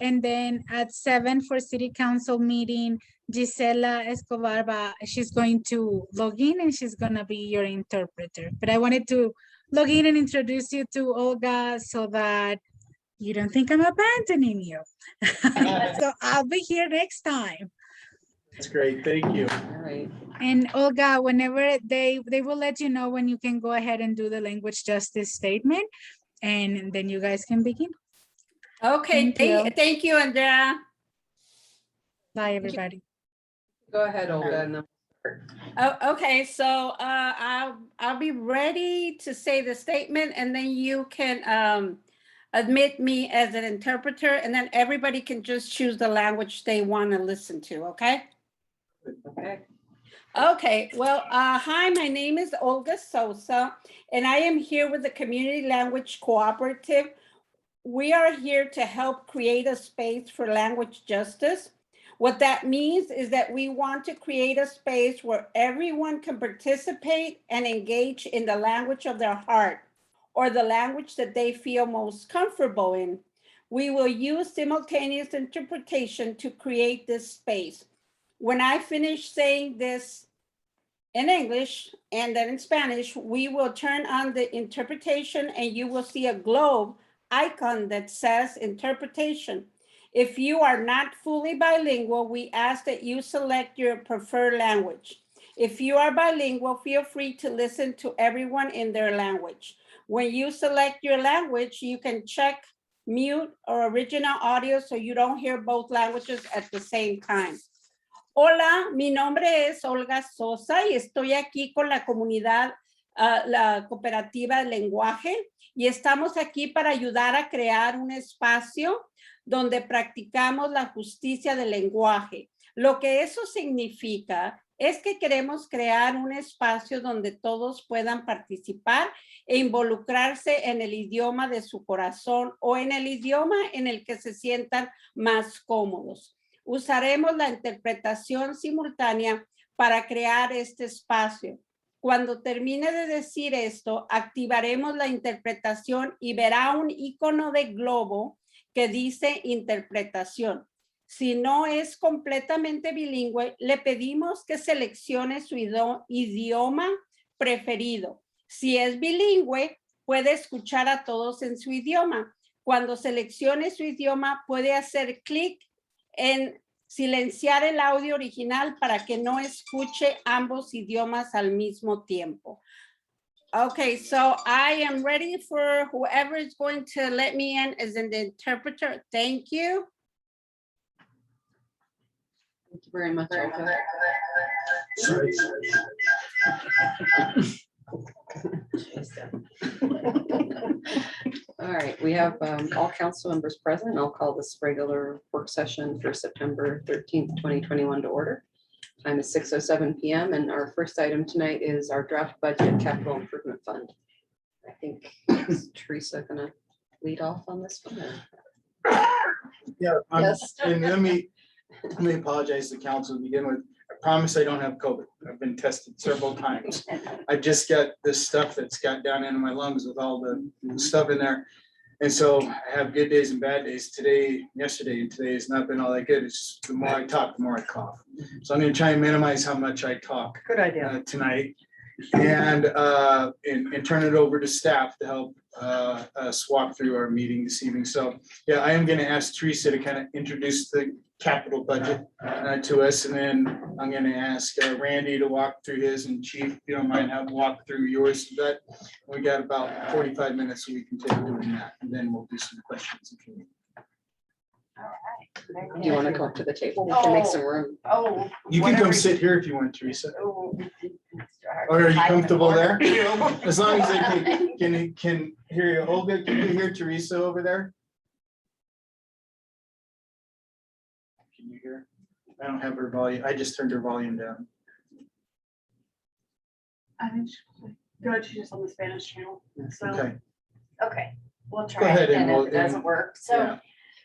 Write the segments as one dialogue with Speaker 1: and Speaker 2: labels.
Speaker 1: And then at 7 for city council meeting, Gisela Escobar, she's going to log in and she's gonna be your interpreter. But I wanted to log in and introduce you to Olga so that you don't think I'm abandoning you. So I'll be here next time.
Speaker 2: That's great, thank you.
Speaker 3: All right.
Speaker 1: And Olga, whenever they will let you know when you can go ahead and do the language justice statement, and then you guys can begin.
Speaker 4: Okay,
Speaker 1: Thank you.
Speaker 4: thank you, Andrea.
Speaker 1: Bye, everybody.
Speaker 3: Go ahead, Olga. And then-
Speaker 4: Oh, okay, so I'll be ready to say the statement, and then you can admit me as an interpreter, and then everybody can just choose the language they want to listen to, okay?
Speaker 3: Okay.
Speaker 4: Okay, well, hi, my name is Olga Sosa, and I am here with the Community Language Cooperative. We are here to help create a space for language justice. What that means is that we want to create a space where everyone can participate and engage in the language of their heart, or the language that they feel most comfortable in. We will use simultaneous interpretation to create this space. When I finish saying this in English and then in Spanish, we will turn on the interpretation and you will see a globe icon that says interpretation. If you are not fully bilingual, we ask that you select your preferred language. If you are bilingual, feel free to listen to everyone in their language. When you select your language, you can check mute or original audio so you don't hear both languages at the same time. Hola, mi nombre es Olga Sosa y estoy aquí con la comunidad, la cooperativa de lenguaje, y estamos aquí para ayudar a crear un espacio donde practicamos la justicia del lenguaje. Lo que eso significa es que queremos crear un espacio donde todos puedan participar e involucrarse en el idioma de su corazón o en el idioma en el que se sientan más cómodos. Usaremos la interpretación simultánea para crear este espacio. Cuando termine de decir esto, activaremos la interpretación y verá un icono de globo que dice interpretación. Si no es completamente bilingüe, le pedimos que seleccione su idioma preferido. Si es bilingüe, puede escuchar a todos en su idioma. Cuando seleccione su idioma, puede hacer clic en silenciar el audio original para que no escuche ambos idiomas al mismo tiempo. Okay, so I am ready for whoever is going to let me in as an interpreter. Thank you.
Speaker 3: Thank you very much, Olga.
Speaker 2: Sorry.
Speaker 3: All right, we have all council members present. I'll call this regular work session for September 13th, 2021 to order. Time is 6:07 p.m. and our first item tonight is our draft budget capital improvement fund. I think is Teresa gonna lead off on this one?
Speaker 2: Yeah,
Speaker 3: Yes.
Speaker 2: and let me apologize to council to begin with. I promise I don't have COVID. I've been tested several times. I just got this stuff that's got down into my lungs with all the stuff in there. And so I have good days and bad days. Today, yesterday and today has not been all that good. It's just the more I talk, the more I cough. So I'm gonna try and minimize how much I talk
Speaker 5: Good idea.
Speaker 2: tonight. And turn it over to staff to help us walk through our meeting this evening. So yeah, I am gonna ask Teresa to kind of introduce the capital budget to us. And then I'm gonna ask Randy to walk through his, and Chief, if you don't mind, have walk through yours. But we got about 45 minutes so we can take doing that. And then we'll do some questions if you need.
Speaker 3: Do you want to come up to the table? We can make some room.
Speaker 5: Oh.
Speaker 2: You can come sit here if you want, Teresa. Or are you comfortable there? As long as they can hear you. Olga, can you hear Teresa over there? Can you hear? I don't have her volume. I just turned her volume down.
Speaker 5: I think she's good. She's just on the Spanish channel. So,
Speaker 2: Okay,
Speaker 6: Okay, we'll
Speaker 2: Go
Speaker 6: try
Speaker 2: ahead
Speaker 6: it,
Speaker 2: and
Speaker 6: and
Speaker 2: we'll-
Speaker 6: if it doesn't work.
Speaker 2: yeah.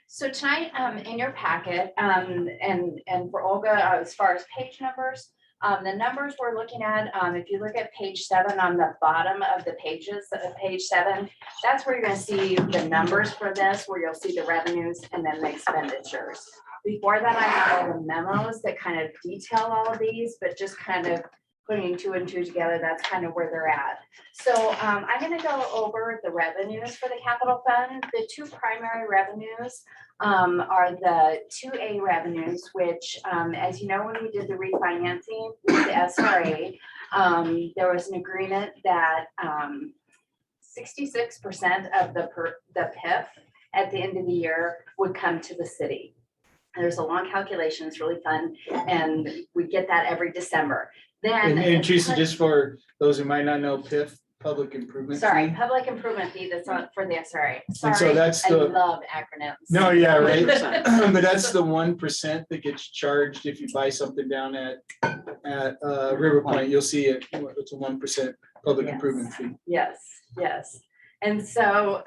Speaker 6: So tonight, in your packet, and for Olga, as far as page numbers, The numbers we're looking at, if you look at page 7 on the bottom of the pages of page 7, that's where you're gonna see the numbers for this, where you'll see the revenues and then the expenditures. Before that, I have all the memos that kind of detail all of these, but just kind of putting 2 and 2 together, that's kind of where they're at. So I'm gonna go over the revenues for the capital fund. The 2 primary revenues are the 2A revenues, which, as you know, when we did the refinancing with the SRA, there was an agreement that 66% of the PIF at the end of the year would come to the city. There's a long calculation, it's really fun, and we get that every December. Then,
Speaker 2: And Teresa, just for those who might not know, PIF, public improvement.
Speaker 6: sorry,
Speaker 2: Fee.
Speaker 6: public improvement fee that's on for the SRA.
Speaker 2: so
Speaker 6: Sorry,
Speaker 2: that's
Speaker 6: I
Speaker 2: the-
Speaker 6: love acronyms.
Speaker 2: No, yeah, right. But that's the 1% that gets charged if you buy something down at River Point. You'll see it. It's a 1% public
Speaker 6: Yes.
Speaker 2: improvement fee.
Speaker 6: Yes, yes. And so,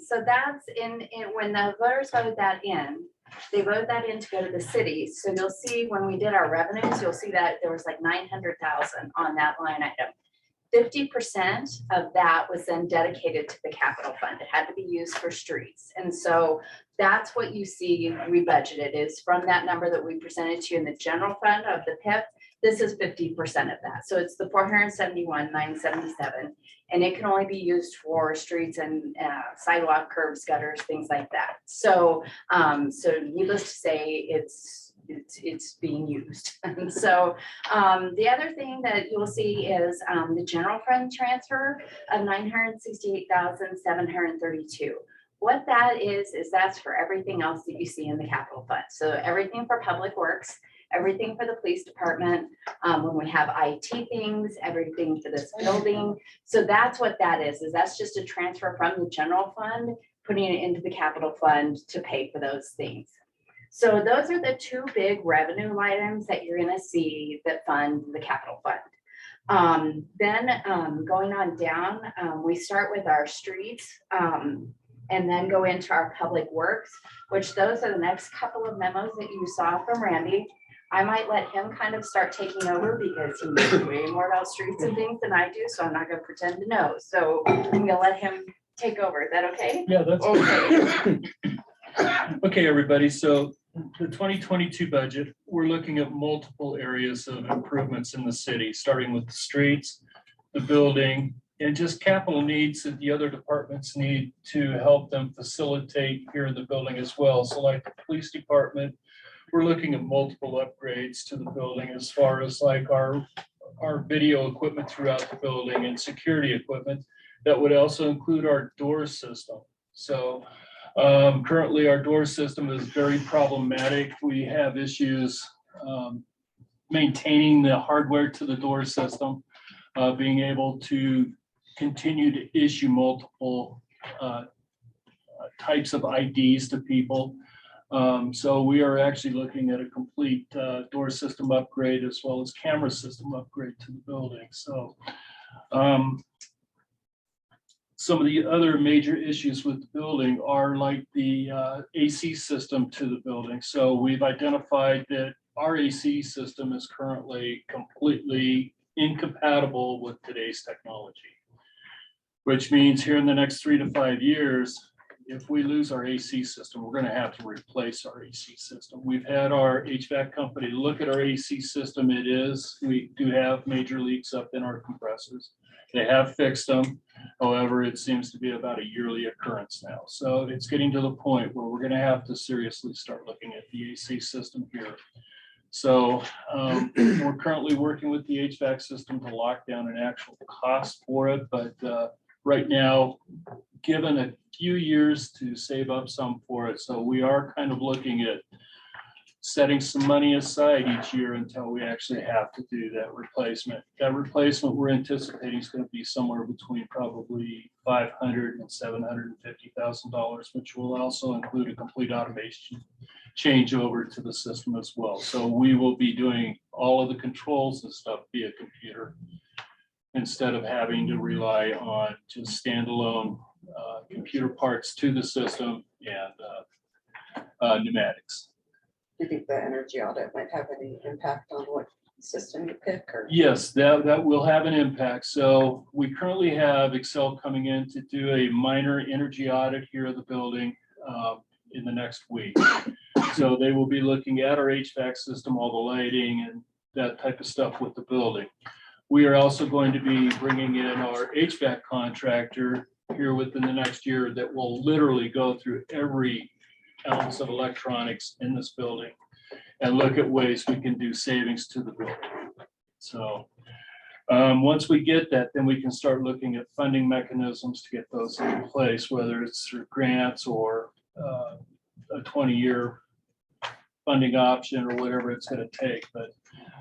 Speaker 6: so that's in when the voters voted that in, they voted that in to go to the city. So you'll see when we did our revenues, you'll see that there was like 900,000 on that line item. 50% of that was then dedicated to the capital fund. It had to be used for streets. And so that's what you see we budgeted is from that number that we presented to you in the general fund of the PIP. This is 50% of that. So it's the 471,977, and it can only be used for streets and sidewalk, curbs, gutters, things like that. So, so needless to say, it's being used. And so the other thing that you'll see is the general fund transfer of 968,732. What that is that's for everything else that you see in the capital fund. So everything for public works, everything for the police department, when we have IT things, everything for this building. So that's what that is that's just a transfer from the general fund, putting it into the capital fund to pay for those things. So those are the 2 big revenue items that you're gonna see that fund the capital fund. Then going on down, we start with our streets and then go into our public works, which those are the next couple of memos that you saw from Randy. I might let him kind of start taking over because he knows way more about streets and things than I do, so I'm not gonna pretend to know. So I'm gonna let him take over. Is that okay?
Speaker 7: Yeah, that's
Speaker 6: Okay.
Speaker 7: okay, everybody. So the 2022 budget, we're looking at multiple areas of improvements in the city, starting with the streets, the building, and just capital needs that the other departments need to help them facilitate here in the building as well. So like the police department, we're looking at multiple upgrades to the building as far as like our video equipment throughout the building and security equipment. That would also include our door system. So currently our door system is very problematic. We have issues maintaining the hardware to the door system, being able to continue to issue multiple types of IDs to people. So we are actually looking at a complete door system upgrade as well as camera system upgrade to the building. So some of the other major issues with the building are like the AC system to the building. So we've identified that our AC system is currently completely incompatible with today's technology, which means here in the next 3 to 5 years, if we lose our AC system, we're going to have to replace our AC system. We've had our HVAC company look at our AC system. We do have major leaks up in our compressors. They have fixed them. However, it seems to be about a yearly occurrence now. So it's getting to the point where we're going to have to seriously start looking at the AC system here. So we're currently working with the HVAC system to lock down an actual cost for it. But right now, given a few years to save up some for it. So we are kind of looking at setting some money aside each year until we actually have to do that replacement. That replacement we're anticipating is going to be somewhere between probably $500,000 and $750,000, which will also include a complete automation changeover to the system as well. So we will be doing all of the controls and stuff via computer instead of having to rely on just standalone computer parts to the system and pneumatics.
Speaker 3: Do you think the energy audit might have any impact on what system you pick or?
Speaker 7: Yes, that will have an impact. So we currently have Excel coming in to do a minor energy audit here of the building in the next week. So they will be looking at our HVAC system, all the lighting and that type of stuff with the building. We are also going to be bringing in our HVAC contractor here within the next year that will literally go through every ounce of electronics in this building and look at ways we can do savings to the building. So once we get that, then we can start looking at funding mechanisms to get those in place, whether it's through grants or a 20-year funding option or whatever it's going to take. But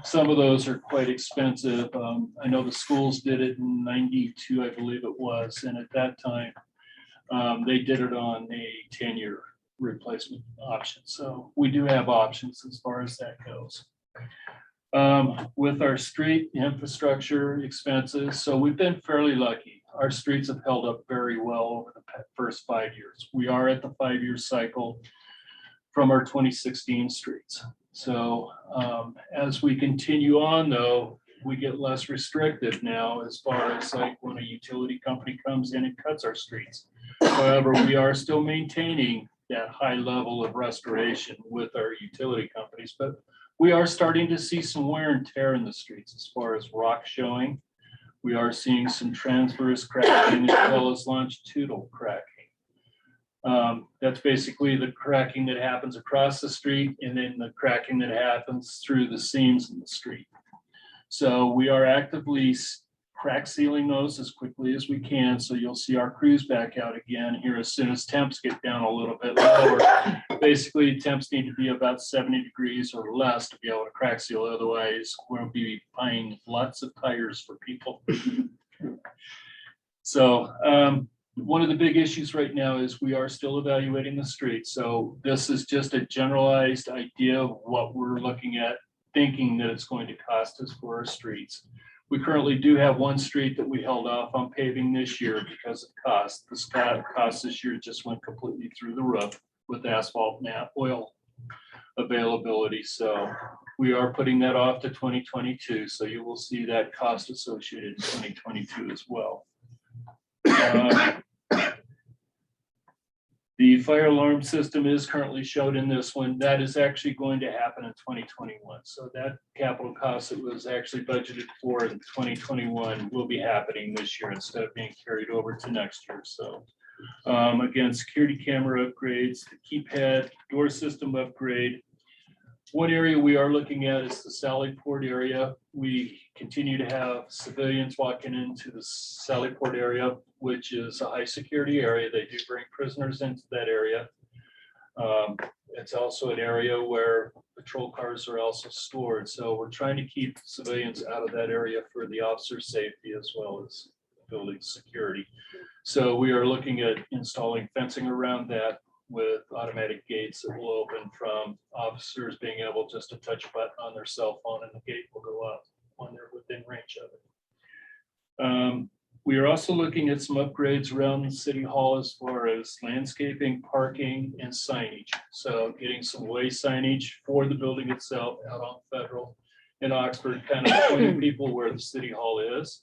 Speaker 7: some of those are quite expensive. I know the schools did it in 92, I believe it was. And at that time, they did it on a 10-year replacement option. So we do have options as far as that goes. With our street infrastructure expenses, so we've been fairly lucky. Our streets have held up very well over the first 5 years. We are at the 5-year cycle from our 2016 streets. So as we continue on though, we get less restrictive now as far as like when a utility company comes in and cuts our streets. However, we are still maintaining that high level of restoration with our utility companies, but we are starting to see some wear and tear in the streets as far as rock showing. We are seeing some transverse cracking as well as longitudinal cracking. That's basically the cracking that happens across the street and then the cracking that happens through the seams in the street. So we are actively crack sealing those as quickly as we can. So you'll see our crews back out again here as soon as temps get down a little bit lower. Basically, temps need to be about 70 degrees or less to be able to crack seal. Otherwise, we'll be buying lots of tires for people. So one of the big issues right now is we are still evaluating the streets. So this is just a generalized idea of what we're looking at, thinking that it's going to cost us for our streets. We currently do have one street that we held off on paving this year because of cost. The cost this year just went completely through the roof with asphalt and oil availability. So we are putting that off to 2022. So you will see that cost associated in 2022 as well. The fire alarm system is currently showed in this one. That is actually going to happen in 2021. So that capital cost that was actually budgeted for in 2021 will be happening this year instead of being carried over to next year. So again, security camera upgrades, the keypad, door system upgrade. One area we are looking at is the Sallyport area. We continue to have civilians walking into the Sallyport area, which is a high security area. They do bring prisoners into that area. It's also an area where patrol cars are also stored. So we're trying to keep civilians out of that area for the officer's safety as well as building security. So we are looking at installing fencing around that with automatic gates that will open from officers being able just to touch a button on their cell phone and the gate will go up when they're within range of it. We are also looking at some upgrades around City Hall as far as landscaping, parking, and signage. So getting some way signage for the building itself out on Federal in Oxford, kind of pointing people where the City Hall is.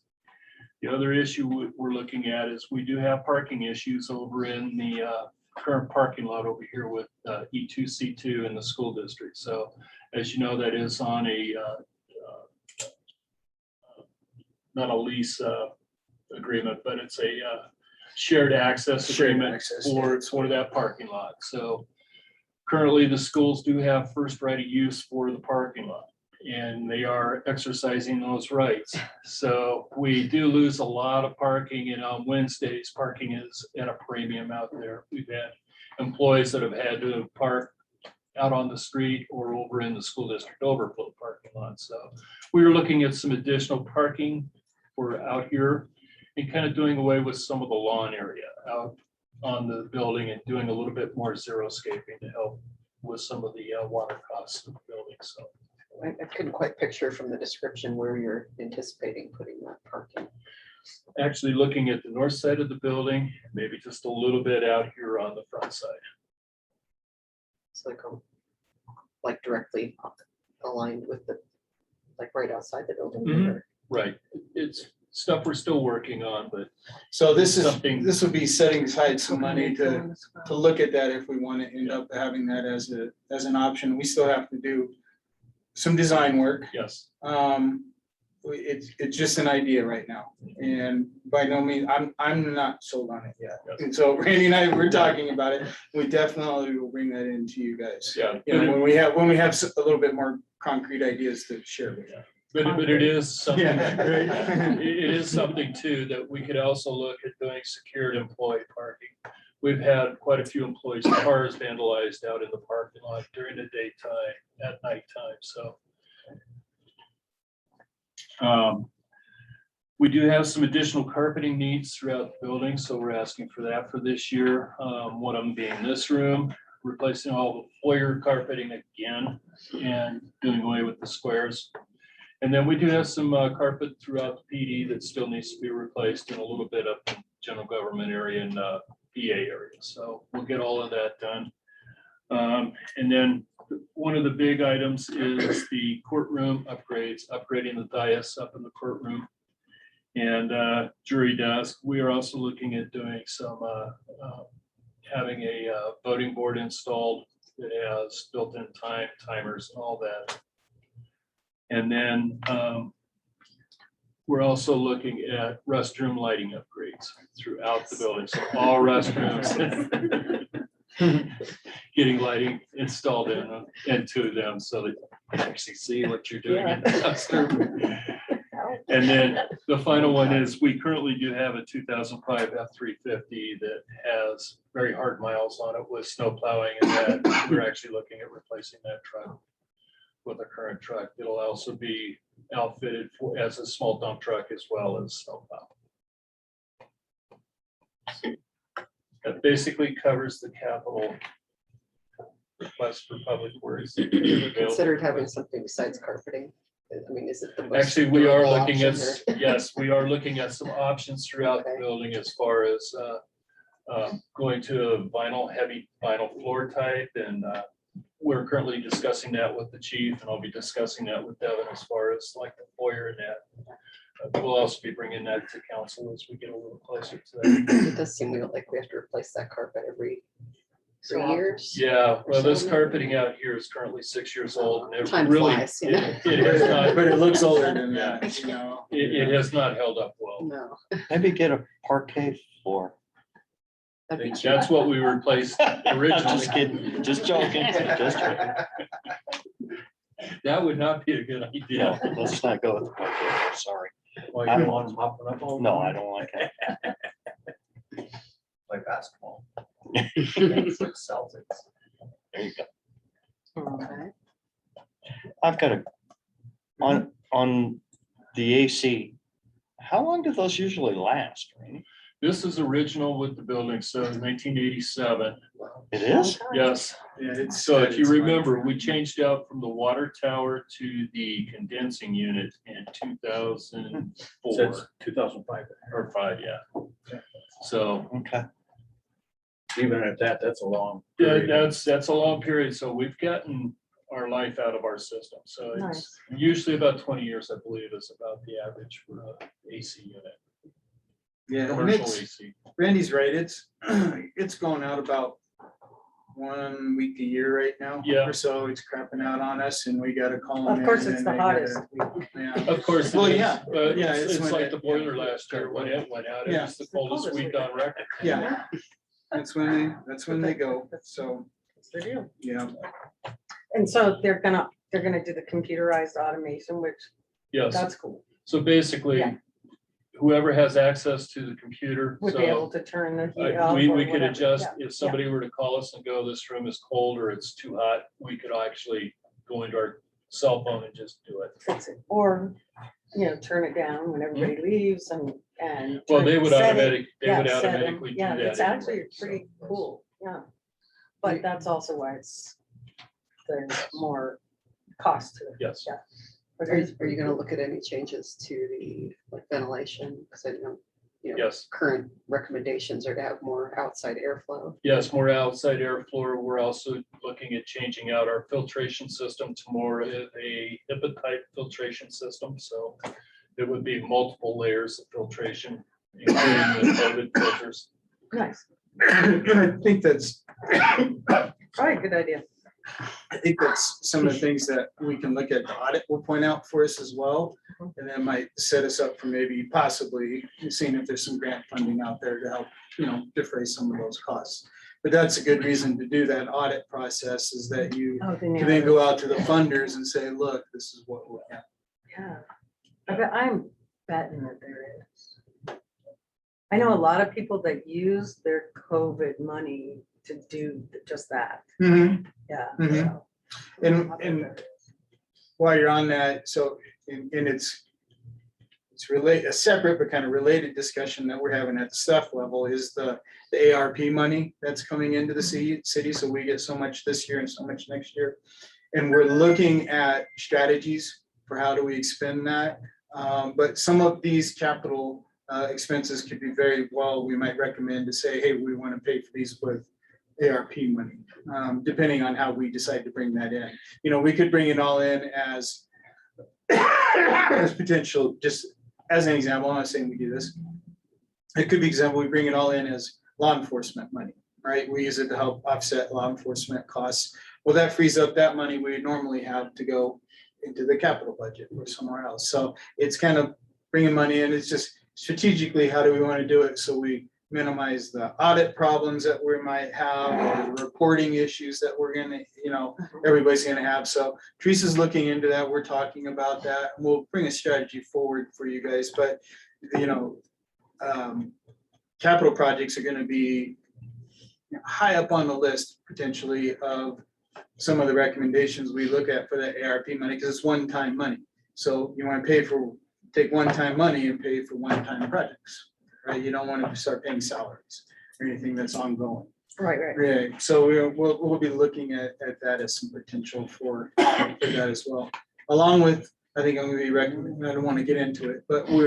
Speaker 7: The other issue we're looking at is we do have parking issues over in the current parking lot over here with E2, C2 in the school district. So as you know, that is on a not a lease agreement, but it's a shared access agreement for that parking lot. So currently the schools do have first right of use for the parking lot and they are exercising those rights. So we do lose a lot of parking, and on Wednesdays, parking is at a premium out there. We've had employees that have had to park out on the street or over in the school district overflow parking lot. So we were looking at some additional parking for out here and kind of doing away with some of the lawn area out on the building and doing a little bit more xeriscaping to help with some of the water costs of the building. So
Speaker 3: I couldn't quite picture from the description where you're anticipating putting that parking.
Speaker 7: actually looking at the north side of the building, maybe just a little bit out here on the front side.
Speaker 3: It's like directly aligned with the like right outside the building?
Speaker 7: Mhm.
Speaker 3: or-
Speaker 7: Right. It's stuff we're still working on, but
Speaker 2: So this
Speaker 7: Something-
Speaker 2: this would be setting aside some money
Speaker 3: Okay,
Speaker 2: to
Speaker 3: go on as well.
Speaker 2: to look at that if we want to end up having that as an option. We still have to do some design work.
Speaker 7: yes.
Speaker 2: It's just an idea right now, and by no means, I'm not sold on it yet.
Speaker 7: Yes.
Speaker 2: And so Randy and I, we're talking about it. We definitely will bring that into you guys.
Speaker 7: Yeah.
Speaker 2: You know, when we have a little bit more concrete ideas to share with you.
Speaker 7: But it is something,
Speaker 2: Yeah, right.
Speaker 7: it is something too, that we could also look at doing secured employee parking. We've had quite a few employees' cars vandalized out in the parking lot during the daytime, at nighttime, so. We do have some additional carpeting needs throughout the building, so we're asking for that for this year. One of them being this room, replacing all the foyer carpeting again and doing away with the squares. And then we do have some carpet throughout the PD that still needs to be replaced and a little bit up in general government area and PA area. So we'll get all of that done. And then one of the big items is the courtroom upgrades, upgrading the dais up in the courtroom. And jury desk. We are also looking at doing some, having a voting board installed that has built-in timers and all that. And then we're also looking at restroom lighting upgrades throughout the building. So all restrooms getting lighting installed in them and to them so that you can actually see what you're doing in the restroom. And then the final one is we currently do have a 2005 F-350 that has very hard miles on it with snow plowing, and that we're actually looking at replacing that truck with a current truck. It'll also be outfitted as a small dump truck as well as snowplow. That basically covers the capital request for public works.
Speaker 3: Considered having something besides carpeting? I mean, is it the most?
Speaker 7: Actually, we are
Speaker 3: durable
Speaker 7: looking at,
Speaker 3: option, or-
Speaker 7: yes, we are looking at some options throughout the
Speaker 3: Okay.
Speaker 7: building as far as going to a vinyl, heavy vinyl floor type. And we're currently discussing that with the chief, and I'll be discussing that with Devin as far as like the foyer and that. We'll also be bringing that to council as we get a little closer to that.
Speaker 3: It does seem like we have to replace that carpet every
Speaker 5: So
Speaker 3: 3 years.
Speaker 7: Yeah, well, this carpeting out here is currently 6 years old, and it
Speaker 3: Time
Speaker 7: really,
Speaker 3: flies, you know.
Speaker 7: it has not,
Speaker 2: But it looks older than that, you know.
Speaker 7: it has not held up well.
Speaker 3: No.
Speaker 8: Maybe get a parquet floor.
Speaker 3: that'd be cheap.
Speaker 7: That's what we replaced originally.
Speaker 8: Just kidding, just joking, just joking.
Speaker 7: That would not be a good idea.
Speaker 8: No, let's not go with the parquet, sorry.
Speaker 7: Well,
Speaker 8: I
Speaker 7: you
Speaker 8: don't
Speaker 7: want-
Speaker 8: want them hopping up all. No, I don't like it.
Speaker 9: Like basketball.
Speaker 8: Celtics. There you go.
Speaker 3: Okay.
Speaker 8: I've got on the AC, how long do those usually last? Randy?
Speaker 7: This is original with the building, so 1987.
Speaker 8: It is?
Speaker 7: Yes.
Speaker 2: Yeah, it's.
Speaker 7: So if you remember, we changed out from the water tower to the condensing unit in 2004
Speaker 9: 2005.
Speaker 7: or 5, yeah. So
Speaker 8: Okay.
Speaker 9: Even at that, that's a long.
Speaker 7: yeah,
Speaker 9: period.
Speaker 7: that's a long period. So we've gotten our life out of our system. So it's
Speaker 5: Nice.
Speaker 7: usually about 20 years, I believe, is about the average for a AC unit.
Speaker 2: Yeah, and
Speaker 7: Commercial
Speaker 2: it's,
Speaker 7: AC.
Speaker 2: Randy's right, it's going out about 1 week a year right now.
Speaker 7: Yeah.
Speaker 2: Or so, it's crapping out on us and we gotta call them
Speaker 5: Of course,
Speaker 2: in
Speaker 5: it's
Speaker 2: and
Speaker 5: the
Speaker 2: they gotta-
Speaker 5: hottest week.
Speaker 2: Yeah.
Speaker 7: Of course. it
Speaker 2: Well,
Speaker 7: is.
Speaker 2: yeah. Yeah,
Speaker 7: It's
Speaker 2: when
Speaker 7: like
Speaker 2: it-
Speaker 7: the boiler
Speaker 2: yeah.
Speaker 7: last year when it went out. It
Speaker 2: Yeah.
Speaker 7: was the coldest week on record.
Speaker 2: Yeah, that's when they go, so,
Speaker 5: That's their deal.
Speaker 2: yeah.
Speaker 5: And so they're gonna do the computerized automation, which,
Speaker 7: Yes.
Speaker 5: that's cool.
Speaker 7: So basically,
Speaker 5: Yeah.
Speaker 7: whoever has access to the computer,
Speaker 5: Would be able
Speaker 7: so
Speaker 5: to turn the heat off.
Speaker 7: we
Speaker 5: or
Speaker 7: could
Speaker 5: whatever.
Speaker 7: adjust,
Speaker 5: Yeah,
Speaker 7: if somebody were to call us and go, this room is cold or it's too hot, we could actually go into our cell phone and just do it.
Speaker 5: fix it. Or, turn it down when everybody leaves and.
Speaker 7: Well,
Speaker 5: turn-
Speaker 7: they would
Speaker 5: set it.
Speaker 7: automatic, they would
Speaker 5: Yeah, set 'em.
Speaker 7: automatically do
Speaker 5: Yeah,
Speaker 7: that.
Speaker 5: it's actually
Speaker 7: anyway, so.
Speaker 5: pretty cool, yeah. But that's also why there's more cost to it.
Speaker 7: Yes.
Speaker 5: Yeah. But
Speaker 3: Are
Speaker 5: it's
Speaker 3: you gonna look at any changes to the like ventilation? Because I know
Speaker 7: Yes,
Speaker 3: current recommendations are to have more outside airflow.
Speaker 7: yes, more outside airflow. We're also looking at changing out our filtration system to more of a HIPAA type filtration system. So it would be multiple layers of filtration, including the COVID filters.
Speaker 5: Nice.
Speaker 2: I think that's,
Speaker 5: All right, good idea.
Speaker 2: I think that's some of the things that we can look at, the audit will point out for us as well. And that might set us up for maybe possibly seeing if there's some grant funding out there to help, defray some of those costs. But that's a good reason to do that audit process, is that you
Speaker 5: Oh,
Speaker 2: can then go out to the funders and say, look, this is what we have.
Speaker 5: Yeah, I'm betting that there is. I know a lot of people that use their COVID money to do just that. Yeah.
Speaker 2: Mhm.
Speaker 5: so.
Speaker 2: And while you're on that, so, and it's a separate but kind of related discussion that we're having at the staff level is the ARP money that's coming into the city. So we get so much this year and so much next year. And we're looking at strategies for how do we expend that. But some of these capital expenses could be very well, we might recommend to say, hey, we want to pay for these with ARP money, depending on how we decide to bring that in. We could bring it all in as potential, just as an example. I'm not saying we do this. It could be example, we bring it all in as law enforcement money, right? We use it to help offset law enforcement costs. Well, that frees up that money we normally have to go into the capital budget or somewhere else. So it's kind of bringing money in. It's just strategically, how do we want to do it so we minimize the audit problems that we might have, or the reporting issues that we're gonna, everybody's gonna have. So Teresa's looking into that. We're talking about that. We'll bring a strategy forward for you guys, but capital projects are gonna be high up on the list potentially of some of the recommendations we look at for the ARP money, because it's one-time money. So you want to take one-time money and pay for one-time projects. Right, you don't want to start paying salaries or anything that's ongoing.
Speaker 5: Right.
Speaker 2: Right, so we'll be looking at that as some potential for that as well. Along with, I think I'm gonna be recommending, I don't want to get into it, but I'm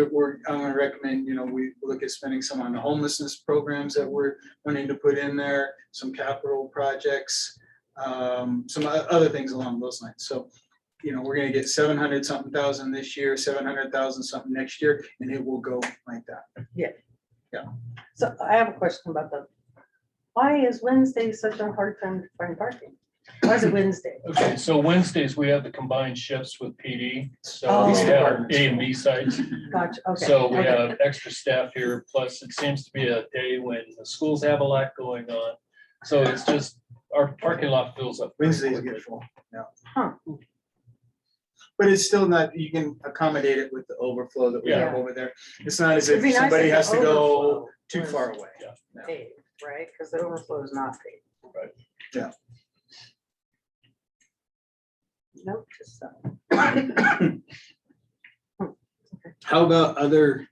Speaker 2: gonna recommend, we look at spending some on the homelessness programs that we're wanting to put in there, some capital projects, some other things along those lines. So, we're gonna get 700 something thousand this year, 700,000 something next year, and it will go like that.
Speaker 5: So I have a question about why is Wednesday such a hard time to find parking? Why is it Wednesday?
Speaker 7: Okay, so Wednesdays, we have the combined shifts with PD. So
Speaker 5: Oh.
Speaker 7: we have A and B sites.
Speaker 5: Gotcha, okay.
Speaker 7: So we
Speaker 5: okay.
Speaker 7: have extra staff here, plus it seems to be a day when the schools have a lot going on. So it's just, our parking lot fills up. very
Speaker 2: Wednesdays
Speaker 7: quickly.
Speaker 2: get full, yeah.
Speaker 5: Huh.
Speaker 2: But it's still not, you can accommodate it with the overflow that we have
Speaker 5: Yeah.
Speaker 2: over there. It's not as
Speaker 5: It'd
Speaker 2: if
Speaker 5: be nice
Speaker 2: somebody
Speaker 5: if the
Speaker 2: has to go
Speaker 5: overflow
Speaker 2: too
Speaker 5: was
Speaker 2: far away.
Speaker 7: Yeah.
Speaker 5: Paid, right? Because the overflow is not paid.
Speaker 7: Right.
Speaker 2: Yeah.
Speaker 5: Nope, just so.
Speaker 2: How about other,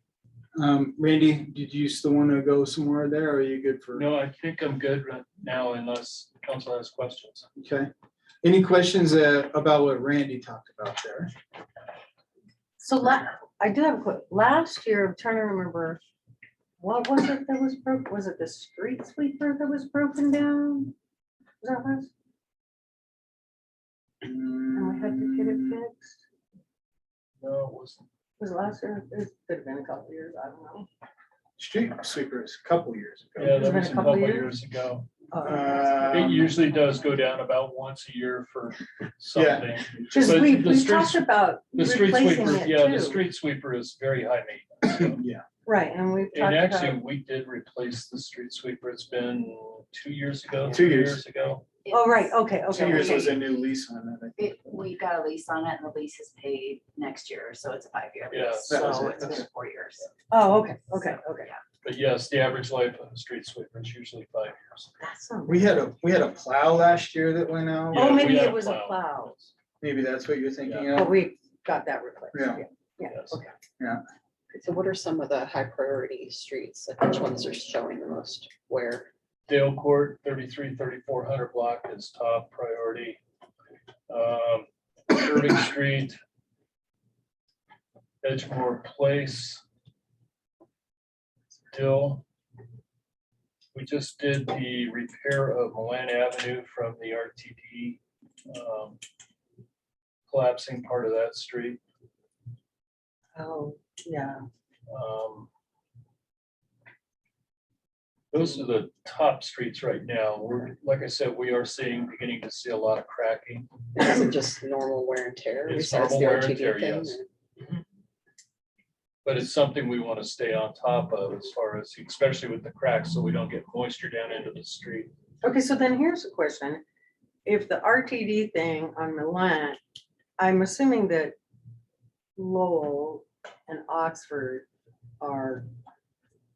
Speaker 2: Randy, did you still want to go somewhere there, or are you good for?
Speaker 7: No, I think I'm good right now unless council has questions.
Speaker 2: Okay. Any questions about what Randy talked about there?
Speaker 5: So I do have a quick, last year, I'm trying to remember, what was it that was broke? Was it the street sweeper that was broken down? Was that last? And we had to get it fixed?
Speaker 7: No, it wasn't.
Speaker 5: Was it last year? It could have been a couple years, I don't know.
Speaker 2: Street sweepers, a couple years ago.
Speaker 7: Yeah,
Speaker 5: It's
Speaker 7: that
Speaker 5: been
Speaker 7: was
Speaker 5: a
Speaker 7: a
Speaker 5: couple
Speaker 7: couple
Speaker 5: years?
Speaker 7: years ago.
Speaker 2: Uh,
Speaker 7: It usually does go down about once a year for something.
Speaker 5: Because
Speaker 7: But
Speaker 5: we've
Speaker 7: the street
Speaker 5: talked
Speaker 7: sweep-
Speaker 5: about
Speaker 7: The street
Speaker 5: replacing
Speaker 7: sweeper,
Speaker 5: it
Speaker 7: yeah, the
Speaker 5: too.
Speaker 7: street sweeper is very high maintenance.
Speaker 2: Yeah.
Speaker 5: Right, and we've
Speaker 7: And
Speaker 5: talked
Speaker 7: actually,
Speaker 5: about,
Speaker 7: we did replace the street sweeper. It's been 2 years ago.
Speaker 2: 2
Speaker 7: 3
Speaker 2: years.
Speaker 7: ago.
Speaker 5: oh, right, okay,
Speaker 2: 2
Speaker 5: okay.
Speaker 2: years
Speaker 5: okay.
Speaker 2: was a new lease on that, I think.
Speaker 6: We got a lease on it and the lease is paid next year, so it's a 5-year
Speaker 7: Yeah,
Speaker 6: lease,
Speaker 2: that was
Speaker 6: so
Speaker 2: it.
Speaker 6: it's been 4 years.
Speaker 5: Oh, okay, okay.
Speaker 7: But yes, the average life of a street sweeper is usually 5 years.
Speaker 5: That's something.
Speaker 2: We had a plow last year that went out.
Speaker 7: Yeah,
Speaker 5: Oh,
Speaker 7: we
Speaker 5: maybe
Speaker 7: had
Speaker 5: it
Speaker 7: a
Speaker 5: was a
Speaker 7: plow.
Speaker 5: plow,
Speaker 2: Maybe that's what you're thinking
Speaker 5: but
Speaker 2: of.
Speaker 5: we got that replaced.
Speaker 2: Yeah.
Speaker 5: Yeah,
Speaker 7: Yes.
Speaker 5: okay.
Speaker 3: So what are some of the high priority streets? Like which ones are showing the most wear?
Speaker 7: Dale Court, 3400 block is top priority. Irving Street, Edgemore Place, still. We just did the repair of Milan Avenue from the RTD, collapsing part of that street.
Speaker 5: Oh, yeah.
Speaker 7: Those are the top streets right now. We're, like I said, we are beginning to see a lot of cracking.
Speaker 3: Is it just normal wear and tear?
Speaker 7: It's
Speaker 3: besides
Speaker 7: normal
Speaker 3: the
Speaker 7: wear and
Speaker 3: RTD
Speaker 7: tear,
Speaker 3: thing,
Speaker 7: yes.
Speaker 3: or-
Speaker 7: But it's something we want to stay on top of as far as, especially with the cracks, so we don't get moisture down into the street.
Speaker 5: Okay, so then here's a question. If the RTD thing on Milan, I'm assuming that Lowell and Oxford are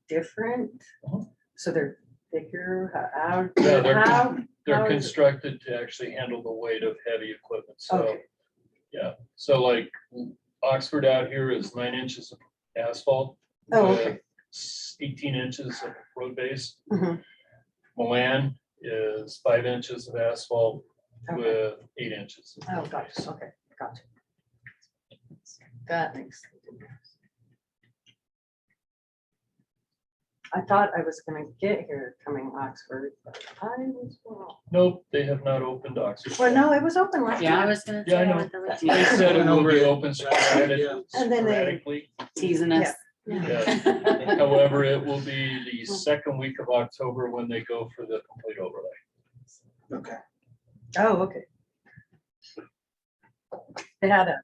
Speaker 5: different?
Speaker 7: Uh-huh.
Speaker 5: So they're thicker? How?
Speaker 7: Yeah,
Speaker 5: how-
Speaker 7: They're
Speaker 5: how is it?
Speaker 7: constructed to actually handle the weight of heavy equipment, so,
Speaker 5: Okay.
Speaker 7: yeah. So like Oxford out here is 9 inches of asphalt.
Speaker 5: Oh,
Speaker 7: with
Speaker 5: okay.
Speaker 7: 18 inches of road base.
Speaker 5: Mhm.
Speaker 7: Milan is 5 inches of asphalt
Speaker 5: Okay.
Speaker 7: with 8 inches. of
Speaker 5: Oh,
Speaker 7: road
Speaker 5: gotcha,
Speaker 7: base.
Speaker 5: okay, gotcha. That makes. I thought I was gonna get here coming Oxford, but I was wrong.
Speaker 7: Nope, they have not opened Oxford.
Speaker 5: Well, no, it was open last
Speaker 6: Yeah, I
Speaker 5: time.
Speaker 6: was gonna
Speaker 7: Yeah, I
Speaker 6: say.
Speaker 7: know.
Speaker 6: went there with
Speaker 7: They
Speaker 6: you.
Speaker 7: said it will
Speaker 2: Over
Speaker 7: be
Speaker 2: it.
Speaker 7: open
Speaker 2: Yeah.
Speaker 5: And then they-
Speaker 7: sporadically.
Speaker 6: Teasing us.
Speaker 7: Yeah. However, it will be the second week of October when they go for the complete overlay.
Speaker 2: Okay.
Speaker 5: Oh, okay. They had a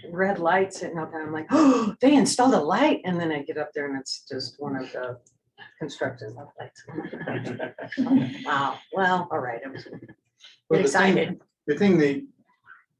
Speaker 5: red light sitting out there. I'm like, oh, they installed a light. And then I get up there and it's just one of the construction lights. Wow, well, all right. I was
Speaker 2: Well, the thing-
Speaker 5: excited.
Speaker 2: The thing they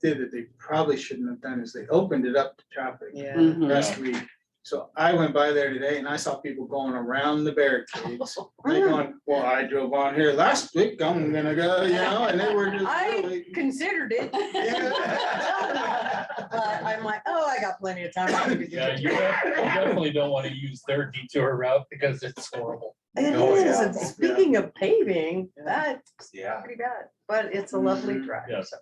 Speaker 2: did that they probably shouldn't have done is they opened it up to traffic
Speaker 3: Yeah.
Speaker 6: Mhm.
Speaker 2: last week. So I went by there today and I saw people going around the barricades. They
Speaker 5: Mm.
Speaker 2: going, well, I drove on here last week, I'm gonna go, you know, and they were just
Speaker 5: I
Speaker 2: really.
Speaker 5: considered it.
Speaker 2: Yeah.
Speaker 5: But I'm like, oh, I got plenty of time. I can do
Speaker 7: Yeah,
Speaker 5: it.
Speaker 7: you definitely don't want to use their detour route because it's horrible.
Speaker 5: It
Speaker 9: Oh,
Speaker 5: is,
Speaker 9: yeah.
Speaker 5: and speaking of paving, that's
Speaker 9: Yeah.
Speaker 5: pretty bad, but it's a lovely
Speaker 2: Mhm.
Speaker 5: drive.
Speaker 7: Yes.
Speaker 5: so.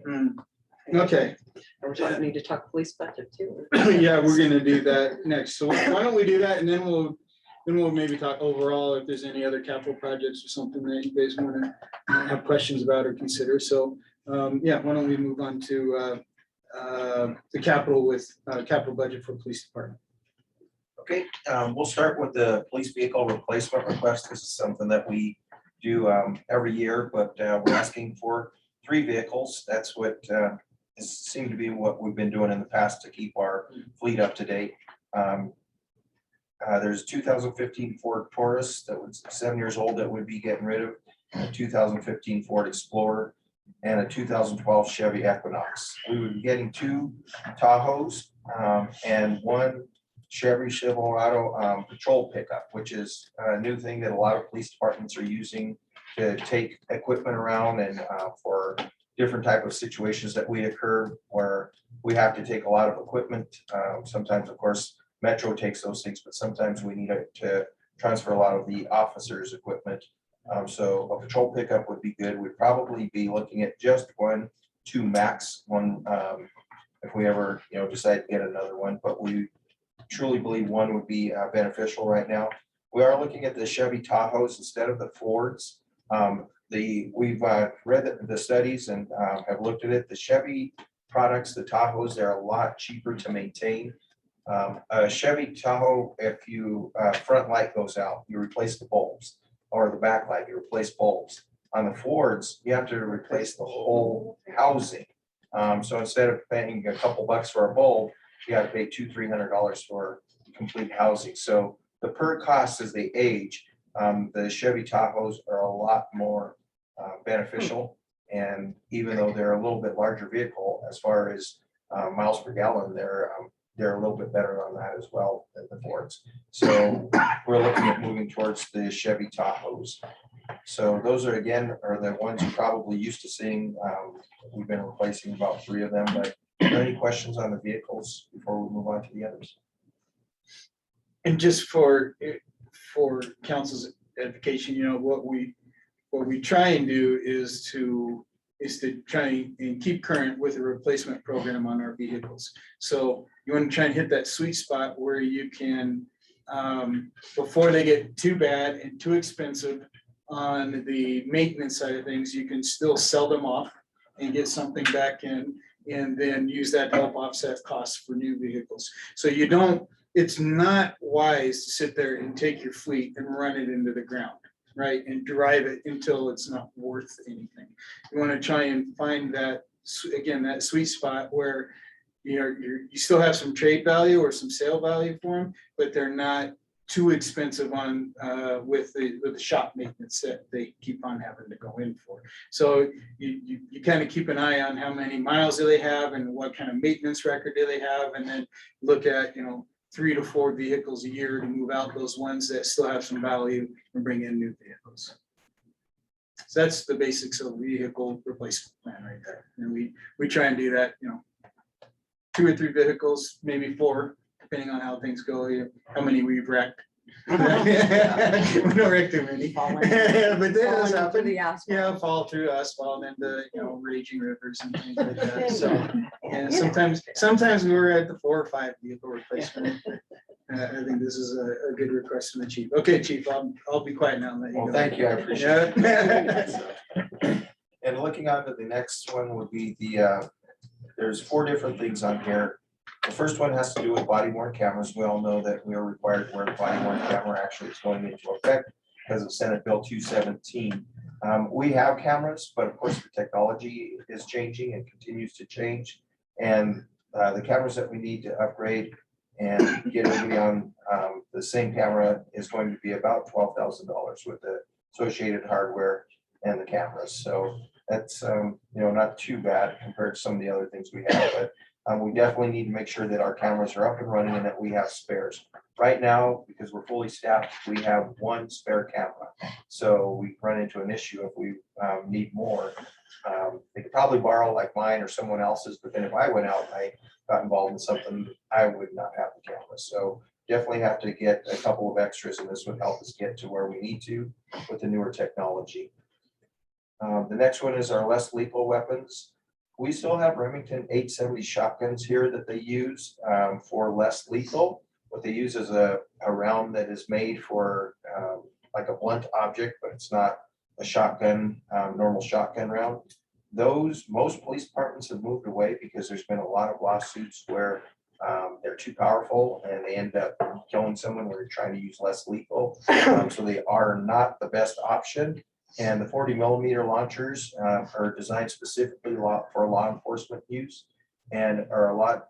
Speaker 2: Hmm. Okay,
Speaker 3: Or we need to talk police budget too.
Speaker 2: yeah, we're gonna do that next. So why don't we do that and then we'll maybe talk overall if there's any other capital projects or something that you guys wanna have questions about or consider. So, yeah, why don't we move on to the capital with capital budget for police department.
Speaker 10: Okay, we'll start with the police vehicle replacement request. This is something that we do every year, but we're asking for 3 vehicles. That's what seemed to be what we've been doing in the past to keep our fleet up to date. There's 2015 Ford Taurus that was 7 years old that would be getting rid of, a 2015 Ford Explorer, and a 2012 Chevy Equinox. We would be getting 2 Tahoes and 1 Chevy Silverado patrol pickup, which is a new thing that a lot of police departments are using to take equipment around and for different type of situations that we occur where we have to take a lot of equipment. Sometimes, of course, Metro takes those things, but sometimes we need it to transfer a lot of the officers' equipment. So a patrol pickup would be good. We'd probably be looking at just 1, 2 max, 1 if we ever, decide to get another one, but we truly believe 1 would be beneficial right now. We are looking at the Chevy Tahoes instead of the Fords. We've read the studies and have looked at it. The Chevy products, the Tahoes, they're a lot cheaper to maintain. A Chevy Tahoe, if you front light goes out, you replace the bulbs, or the back light, you replace bulbs. On the Fords, you have to replace the whole housing. So instead of paying a couple bucks for a bulb, you got to pay $200-300 for complete housing. So the per cost as they age, the Chevy Tahoes are a lot more beneficial. And even though they're a little bit larger vehicle, as far as miles per gallon, they're a little bit better on that as well than the Fords. So we're looking at moving towards the Chevy Tahoes. So those are the ones you're probably used to seeing. We've been replacing about 3 of them, but are there any questions on the vehicles before we move on to the others?
Speaker 2: And just for council's edification, what we try and do is to try and keep current with the replacement program on our vehicles. So you want to try and hit that sweet spot where you can, before they get too bad and too expensive on the maintenance side of things, you can still sell them off and get something back in, and then use that to help offset costs for new vehicles. So you don't, it's not wise to sit there and take your fleet and run it into the ground, right? And drive it until it's not worth anything. You want to try and find that, again, that sweet spot where you still have some trade value or some sale value for them, but they're not too expensive on, with the shop maintenance that they keep on having to go in for. So you kind of keep an eye on how many miles do they have and what kind of maintenance record do they have, and then look at, 3 to 4 vehicles a year to move out those ones that still have some value and bring in new vehicles. So that's the basics of vehicle replacement plan right there. And we try and do that, 2 or 3 vehicles, maybe 4, depending on how things go, how many we've wrecked. We don't wreck too many.
Speaker 5: Falling-
Speaker 2: But that does
Speaker 5: Falling into
Speaker 2: happen.
Speaker 5: the asphalt.
Speaker 2: Yeah, fall through asphalt into, raging rivers and things like that. So, yeah,
Speaker 5: Yeah.
Speaker 2: sometimes we're at the 4 or 5 vehicle replacement. I think this is a good request from the chief. Okay, chief, I'll be quiet now and let you
Speaker 10: Well,
Speaker 2: go.
Speaker 10: thank you, I appreciate
Speaker 2: Yeah.
Speaker 10: it. And looking on to the next one would be there's 4 different things on here. The first one has to do with body worn cameras. We all know that we are required to wear a body worn camera. Actually, it's going into effect because of Senate Bill 217. We have cameras, but of course the technology is changing and continues to change. And the cameras that we need to upgrade and get everybody on the same camera is going to be about $12,000 with the associated hardware and the cameras. So that's not too bad compared to some of the other things we have, but we definitely need to make sure that our cameras are up and running and that we have spares. Right now, because we're fully staffed, we have 1 spare camera. So we run into an issue if we need more. They could probably borrow like mine or someone else's, but then if I went out and I got involved in something, I would not have the camera. So definitely have to get a couple of extras, and this would help us get to where we need to with the newer technology. The next one is our less lethal weapons. We still have Remington 870 shotguns here that they use for less lethal. What they use is a round that is made for like a blunt object, but it's not a shotgun, normal shotgun round. Most police departments have moved away because there's been a lot of lawsuits where they're too powerful and they end up killing someone when they're trying to use less lethal. So they are not the best option. And the 40 millimeter launchers are designed specifically for law enforcement use and are a lot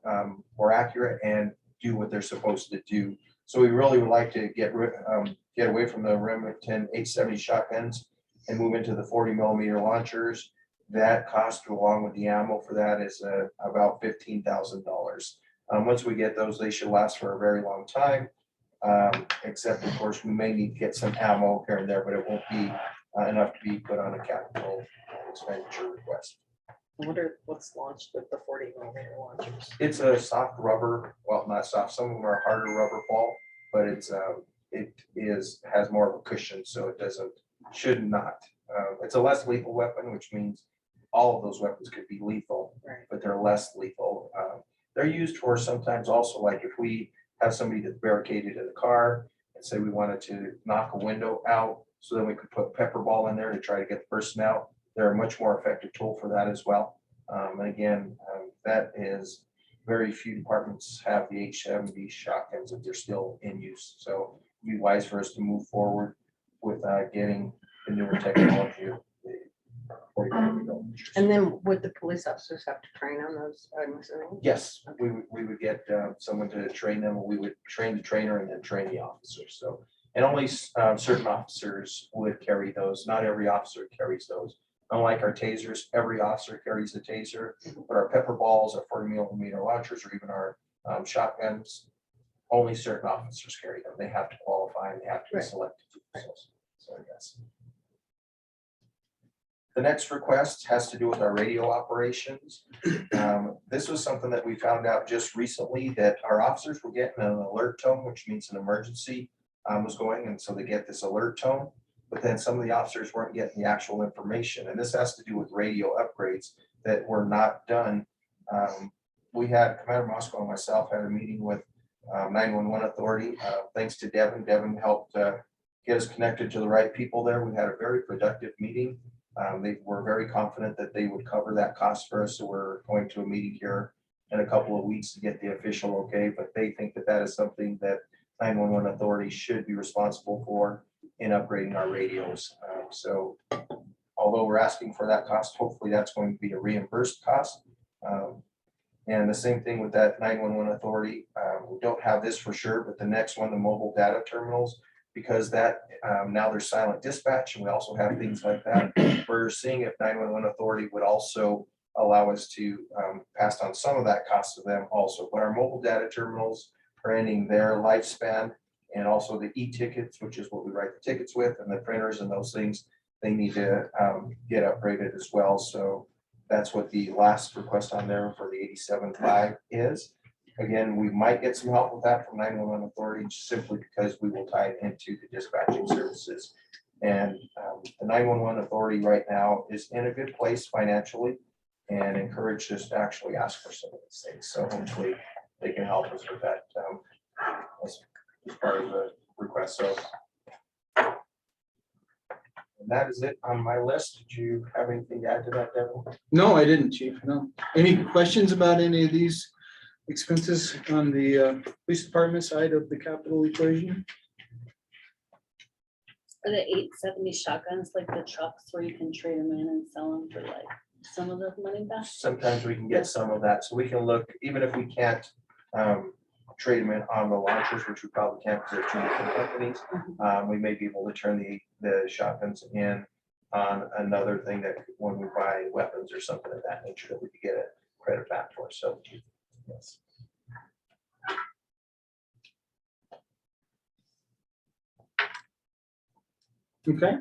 Speaker 10: more accurate and do what they're supposed to do. So we really would like to get away from the Remington 870 shotguns and move into the 40 millimeter launchers. That cost, along with the ammo for that, is about $15,000. Once we get those, they should last for a very long time. Except, of course, we may need to get some ammo here and there, but it won't be enough to be put on a capital expenditure request.
Speaker 3: What's launched with the 40 millimeter launchers?
Speaker 10: It's a soft rubber, well, not soft, some of them are harder rubber ball, but has more of a cushion, so it should not. It's a less lethal weapon, which means all of those weapons could be lethal,
Speaker 3: Right.
Speaker 10: but they're less lethal. They're used for sometimes also, like if we have somebody that's barricaded in the car and say we wanted to knock a window out, so then we could put pepper ball in there to try to get the person out. They're a much more effective tool for that as well. And again, that is very few departments have the H70 shotguns if they're still in use. So it'd be wise for us to move forward with getting the newer technology of the 40 millimeter launchers.
Speaker 5: And then would the police officers have to train on those, I'm assuming?
Speaker 10: Yes, we would get someone to train them. We would train the trainer and then train the officers. So, and only certain officers would carry those. Not every officer carries those. Unlike our tasers, every officer carries a taser, but our pepper balls, our 40 millimeter launchers, or even our shotguns, only certain officers carry them. They have to qualify and they have to be
Speaker 5: Right.
Speaker 10: selected to do so yes. The next request has to do with our radio operations. This was something that we found out just recently, that our officers were getting an alert tone, which means an emergency was going, and so they get this alert tone. But then some of the officers weren't getting the actual information, and this has to do with radio upgrades that were not done we had Commander Moscow and myself had a meeting with 911 authority. Thanks to Devin. Devin helped get us connected to the right people there. We had a very productive meeting. They were very confident that they would cover that cost for us. So we're going to a meeting here in a couple of weeks to get the official okay, but they think that that is something that 911 authority should be responsible for in upgrading our radios. So although we're asking for that cost, hopefully that's going to be a reimbursed cost. And the same thing with that 911 authority. We don't have this for sure, but the next one, the mobile data terminals, because that now there's silent dispatch and we also have things like that. We're seeing if 911 authority would also allow us to pass on some of that cost to them also. But our mobile data terminals are ending their lifespan, and also the e-tickets, which is what we write the tickets with, and the printers and those things, they need to get upgraded as well. So that's what the last request on there for the 87.5 is. Again, we might get some help with that from 911 authority simply because we will tie it into the dispatching services. And the 911 authority right now is in a good place financially and encouraged us to actually ask for some of these things. So hopefully they can help us with that as part of the request. So and that is it on my list. Did you have anything to add to that, Devin?
Speaker 2: No, I didn't, Chief. No. Any questions about any of these expenses on the police department side of the capital equation?
Speaker 11: Are the 870 shotguns like the trucks where you can trade them in and sell them for like some of the money back?
Speaker 10: Sometimes we can get some of that. So we can look, even if we can't trade them in on the launchers, which we probably can't because they're two different companies. We may be able to turn the shotguns in on another thing that when we buy weapons or something of that nature that we could get a credit back for. So yes.
Speaker 2: Okay.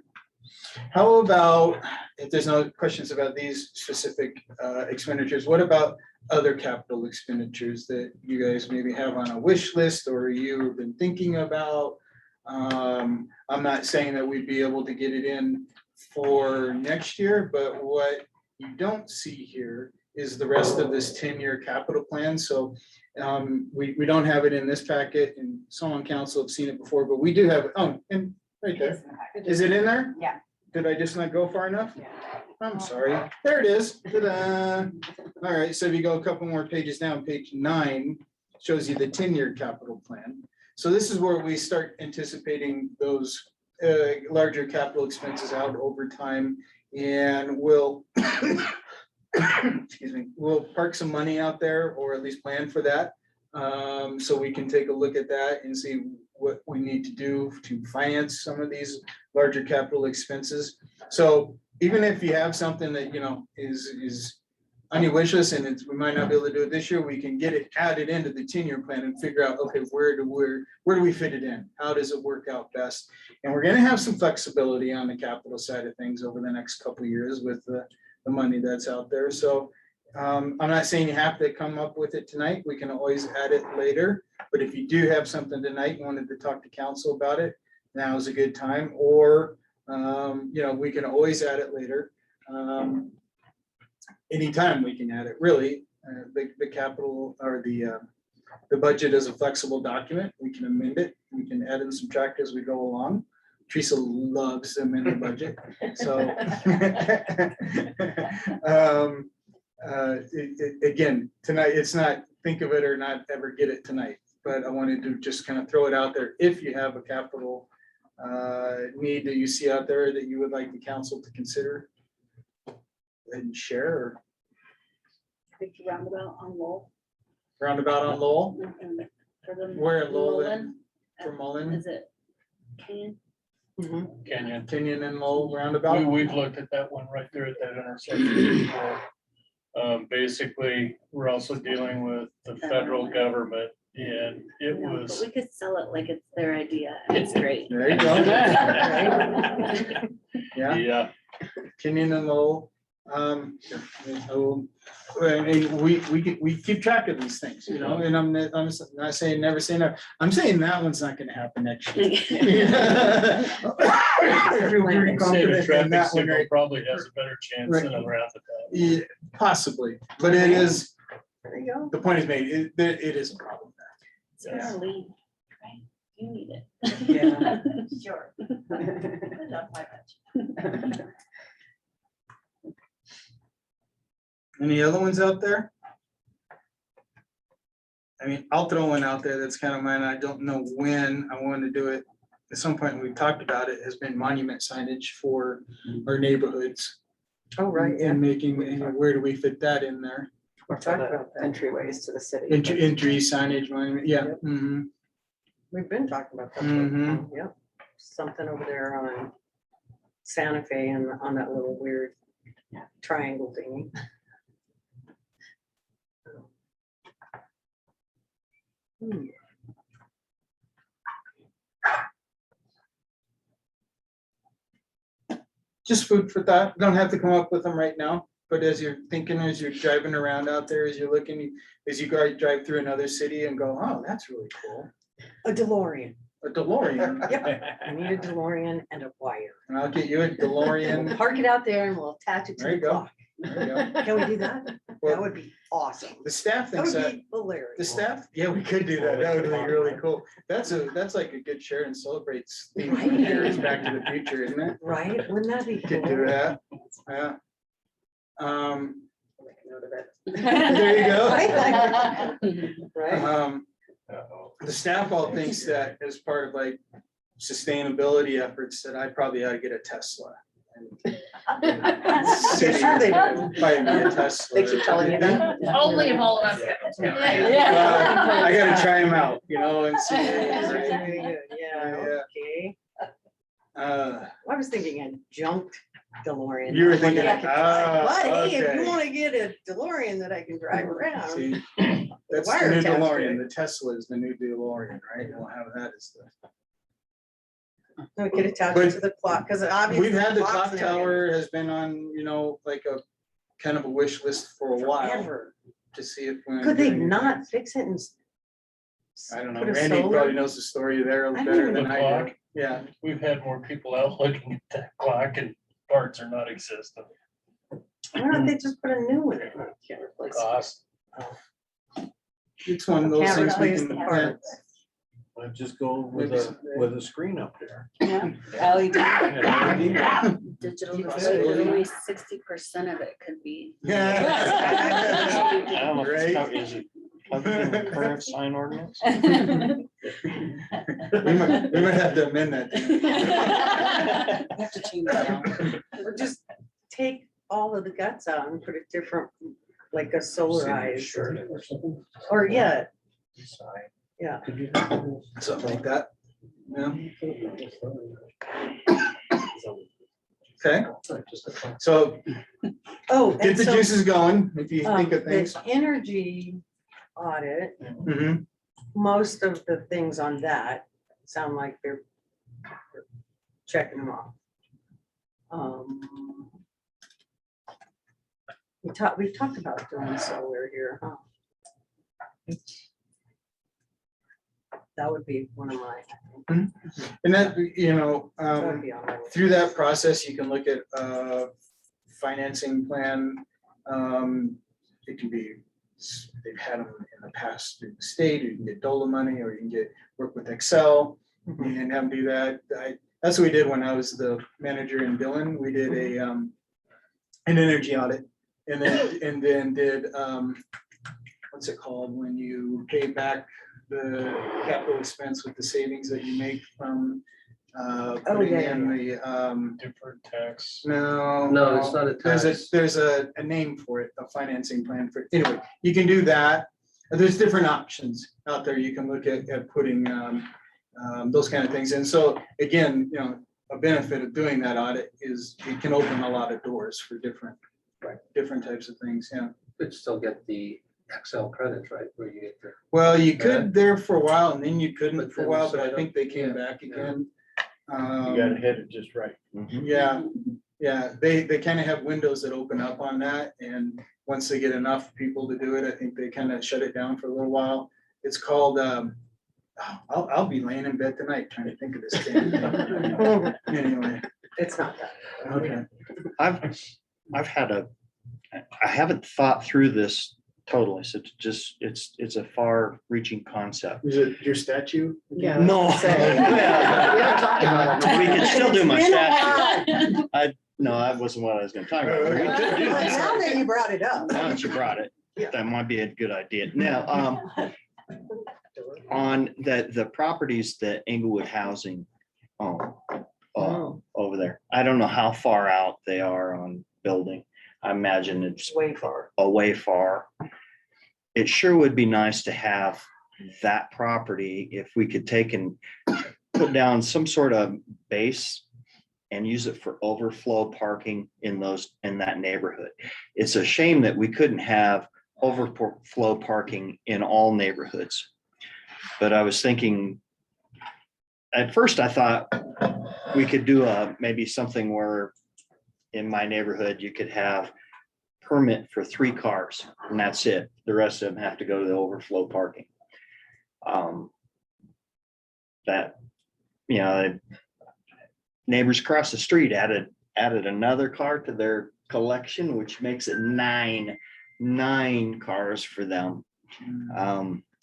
Speaker 2: How about, if there's no questions about these specific expenditures, what about other capital expenditures that you guys maybe have on a wish list or you've been thinking about? I'm not saying that we'd be able to get it in for next year, but what you don't see here is the rest of this 10-year capital plan. So we don't have it in this packet, and some on council have seen it before, but we do have, and right there. Is it in there?
Speaker 6: Yeah.
Speaker 2: Did I just not go far enough?
Speaker 6: Yeah.
Speaker 2: I'm sorry. There it is. Ta-da. All right, so if you go a couple more pages down, page 9 shows you the 10-year capital plan. So this is where we start anticipating those larger capital expenses out over time, and we'll excuse me, we'll park some money out there, or at least plan for that. So we can take a look at that and see what we need to do to finance some of these larger capital expenses. So even if you have something that, you know, is on your wish list and we might not be able to do it this year, we can get it added into the 10-year plan and figure out, okay, where do we fit it in? How does it work out best? And we're going to have some flexibility on the capital side of things over the next couple of years with the money that's out there. So I'm not saying you have to come up with it tonight. We can always add it later. But if you do have something tonight, you wanted to talk to council about it, now is a good time. Or, you know, we can always add it later. Anytime we can add it, really. The capital or the budget is a flexible document. We can amend it. We can add and subtract as we go along. Teresa loves them in the budget. So again, tonight, it's not think of it or not ever get it tonight, but I wanted to just kind of throw it out there. If you have a capital need that you see out there that you would like the council to consider and share.
Speaker 11: I think roundabout on Lowell.
Speaker 2: Roundabout on Lowell,
Speaker 11: For the
Speaker 2: where in Lowell,
Speaker 11: Mullen.
Speaker 2: for Mullen,
Speaker 11: Is it Canyon?
Speaker 7: Canyon.
Speaker 2: Kenyon and Lowell roundabout.
Speaker 7: We've looked at that one right there at that intersection before. Basically, we're also dealing with the federal government, and it
Speaker 11: No,
Speaker 7: was.
Speaker 11: But we could sell it like it's their idea and it's great.
Speaker 2: There you go. Yeah,
Speaker 7: Yeah,
Speaker 2: Kenyon and Lowell. So, I mean, we keep track of these things, you know, and I'm not saying never say never. I'm saying that one's not gonna happen next year. I feel very
Speaker 7: say the
Speaker 2: confident in
Speaker 7: traffic
Speaker 2: that one,
Speaker 7: signal
Speaker 2: right?
Speaker 7: probably has a better chance than a roundabout.
Speaker 2: Yeah, possibly, but it is,
Speaker 5: There you go.
Speaker 2: the point is made, it is a problem there.
Speaker 11: It's gonna leave, right? You need it.
Speaker 5: Yeah.
Speaker 6: Sure. Not my much.
Speaker 2: Any other ones out there? I mean, I'll throw one out there that's kind of mine. I don't know when I want to do it. At some point, we talked about it, has been monument signage for our neighborhoods.
Speaker 5: Oh, right, yeah.
Speaker 2: And making, where do we fit that in there?
Speaker 5: We're talking about that.
Speaker 3: Entryways to the city.
Speaker 2: Entry signage, monument, yeah.
Speaker 5: Yep.
Speaker 2: Mhm.
Speaker 5: We've been talking about that.
Speaker 2: Mhm.
Speaker 5: Yep. Something over there on Santa Fe and on that little weird triangle thingy. Hmm.
Speaker 2: Just food for thought. Don't have to come up with them right now, but as you're thinking, as you're driving around out there, as you're looking, as you drive through another city and go, oh, that's really cool.
Speaker 5: A DeLorean.
Speaker 2: A DeLorean.
Speaker 5: Yep. I need a DeLorean and a wire.
Speaker 2: And I'll get you a
Speaker 5: We'll
Speaker 2: DeLorean.
Speaker 5: park it out there and we'll attach it to
Speaker 2: There
Speaker 5: the
Speaker 2: you go.
Speaker 5: clock.
Speaker 2: There you go.
Speaker 5: Can we do that? That
Speaker 2: Well,
Speaker 5: would be awesome.
Speaker 2: the staff
Speaker 5: That
Speaker 2: thinks
Speaker 5: would
Speaker 2: that,
Speaker 5: be hilarious.
Speaker 2: the staff, yeah, we could do that. That would be really cool. That's like a good Sheridan celebrates theme for the year is Back to the Future, isn't it?
Speaker 5: Right? Wouldn't that be
Speaker 2: Could
Speaker 5: cool?
Speaker 2: do that. Yeah.
Speaker 3: Make a note of it.
Speaker 2: There you go.
Speaker 5: Right?
Speaker 2: The staff all thinks that as part of like sustainability efforts, that I probably ought to get a Tesla.
Speaker 5: I'm sure they do.
Speaker 2: Buy me a Tesla.
Speaker 3: They keep telling you that?
Speaker 11: Only if all of us get it.
Speaker 2: I gotta try them out, and see.
Speaker 5: Very good. Yeah,
Speaker 2: Yeah.
Speaker 5: okay.
Speaker 2: Uh,
Speaker 5: I was thinking a junked DeLorean.
Speaker 2: You were
Speaker 5: not one
Speaker 2: thinking,
Speaker 5: that I could drive. But hey, if
Speaker 2: okay.
Speaker 5: you want to get a DeLorean that I can drive around.
Speaker 2: See, that's the
Speaker 5: wire
Speaker 2: new
Speaker 5: attached to
Speaker 2: DeLorean.
Speaker 5: it.
Speaker 2: The Tesla is the new DeLorean, right? We'll have that as the.
Speaker 5: We could attach it
Speaker 2: But
Speaker 5: to the clock, because obviously.
Speaker 2: We've had the
Speaker 5: clock's
Speaker 2: clock
Speaker 5: never gonna-
Speaker 2: tower has been on, like a kind of a wish list for a while
Speaker 5: Forever.
Speaker 2: to see if. we
Speaker 5: Could they
Speaker 2: can-
Speaker 5: not fix it and?
Speaker 2: I don't know.
Speaker 5: put a
Speaker 2: Randy
Speaker 5: solar-
Speaker 2: probably knows the story there
Speaker 5: I
Speaker 2: better
Speaker 5: don't
Speaker 2: than
Speaker 7: know.
Speaker 2: I do.
Speaker 7: Clock?
Speaker 2: Yeah.
Speaker 7: We've had more people out looking at that clock and parts are not existent.
Speaker 5: Why don't they just put a new one in?
Speaker 3: Can't replace.
Speaker 7: Cost.
Speaker 2: It's one of those
Speaker 5: Can't
Speaker 2: things we
Speaker 5: replace
Speaker 2: can.
Speaker 5: the
Speaker 2: yeah.
Speaker 5: parts.
Speaker 9: I'd just go with
Speaker 2: Maybe
Speaker 9: a,
Speaker 2: someday.
Speaker 9: with a screen up there.
Speaker 3: LED.
Speaker 11: Digital,
Speaker 5: You
Speaker 11: but
Speaker 5: could.
Speaker 11: only 60% of it could be.
Speaker 8: I
Speaker 2: Yeah.
Speaker 8: don't know if it's
Speaker 2: Right.
Speaker 8: is it plugged in the current sign ordinance?
Speaker 2: We might have to amend that. then.
Speaker 3: You have to change it down.
Speaker 5: Or just take all of the guts out and put a different, like a solarized,
Speaker 9: Sheridan or something.
Speaker 5: or yeah,
Speaker 9: Sign.
Speaker 5: yeah.
Speaker 2: Something like that. Yeah. Okay, so
Speaker 5: Oh,
Speaker 2: get
Speaker 5: and
Speaker 2: the
Speaker 5: so,
Speaker 2: juices going if you think of things.
Speaker 5: the energy audit,
Speaker 2: Mhm.
Speaker 5: most of the things on that sound like they're checking them off. We've talked about doing solar here, huh? That would be one of my,
Speaker 2: And that,
Speaker 5: that would be on my list.
Speaker 2: through that process, you can look at financing plan. It can be, they've had them in the past through the state, or you can get DOLA money, or you can work with Excel
Speaker 5: Mhm.
Speaker 2: and have them do that. That's what we did when I was the manager in Dillon. We did an energy audit and then did, what's it called, when you pay back the capital expense with the savings that you make from putting
Speaker 5: yeah,
Speaker 2: in
Speaker 5: yeah.
Speaker 2: the,
Speaker 7: Deferred tax.
Speaker 2: no.
Speaker 9: No, it's not a tax.
Speaker 2: There's a name for it, a financing plan for, anyway, you can do that. There's different options out there. You can look at putting those kind of things. And so again, a benefit of doing that audit is it can open a lot of doors for different types of things, yeah.
Speaker 9: Could still get the Excel credits, right, where you get the.
Speaker 2: Well, you could there for a while and then you couldn't
Speaker 9: But
Speaker 2: for a
Speaker 9: then
Speaker 2: while,
Speaker 9: we
Speaker 2: but I
Speaker 9: set
Speaker 2: think
Speaker 9: up-
Speaker 2: they came
Speaker 9: yeah,
Speaker 2: back
Speaker 9: yeah.
Speaker 2: again.
Speaker 9: hit it just right.
Speaker 2: Yeah, they kind of have windows that open up on that, and once they get enough people to do it, I think they kind of shut it down for a little while. It's called, I'll be laying in bed tonight trying to think of this thing. Anyway,
Speaker 5: It's not that.
Speaker 2: okay.
Speaker 8: I've had I haven't thought through this totally. So it's a far reaching concept.
Speaker 2: Is it your statue?
Speaker 5: Yeah.
Speaker 8: No.
Speaker 5: We haven't talked about it.
Speaker 8: We can still do my
Speaker 5: It's been a
Speaker 8: statue.
Speaker 5: while.
Speaker 8: No, that wasn't what I was gonna talk about. We
Speaker 5: Well,
Speaker 8: could do
Speaker 5: now
Speaker 8: that.
Speaker 5: that you brought it up.
Speaker 8: Now that you brought it,
Speaker 5: Yeah.
Speaker 8: that might be a good idea. Now, on the properties that Englewood Housing own,
Speaker 5: Oh.
Speaker 8: over there, I don't know how far out they are on building. I imagine it's
Speaker 5: It's way far.
Speaker 8: away far. It sure would be nice to have that property if we could take and put down some sort of base and use it for overflow parking in that neighborhood. It's a shame that we couldn't have overflow parking in all neighborhoods. But I was thinking, at first I thought we could do maybe something where in my neighborhood, you could have permit for 3 cars and that's it. The rest of them have to go to the overflow parking. That, you know, neighbors across the street added another car to their collection, which makes it nine cars for them.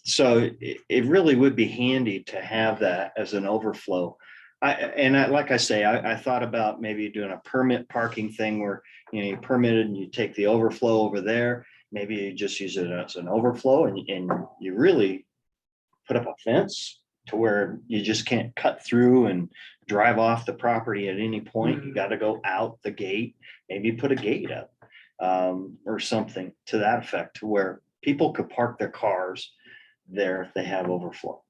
Speaker 8: So it really would be handy to have that as an overflow. Like I say, I thought about maybe doing a permit parking thing where, you know, you permit it and you take the overflow over there. Maybe you just use it as an overflow and you really put up a fence to where you just can't cut through and drive off the property at any point. You got to go out the gate, maybe put a gate up or something to that effect, to where people could park their cars there if they have overflow.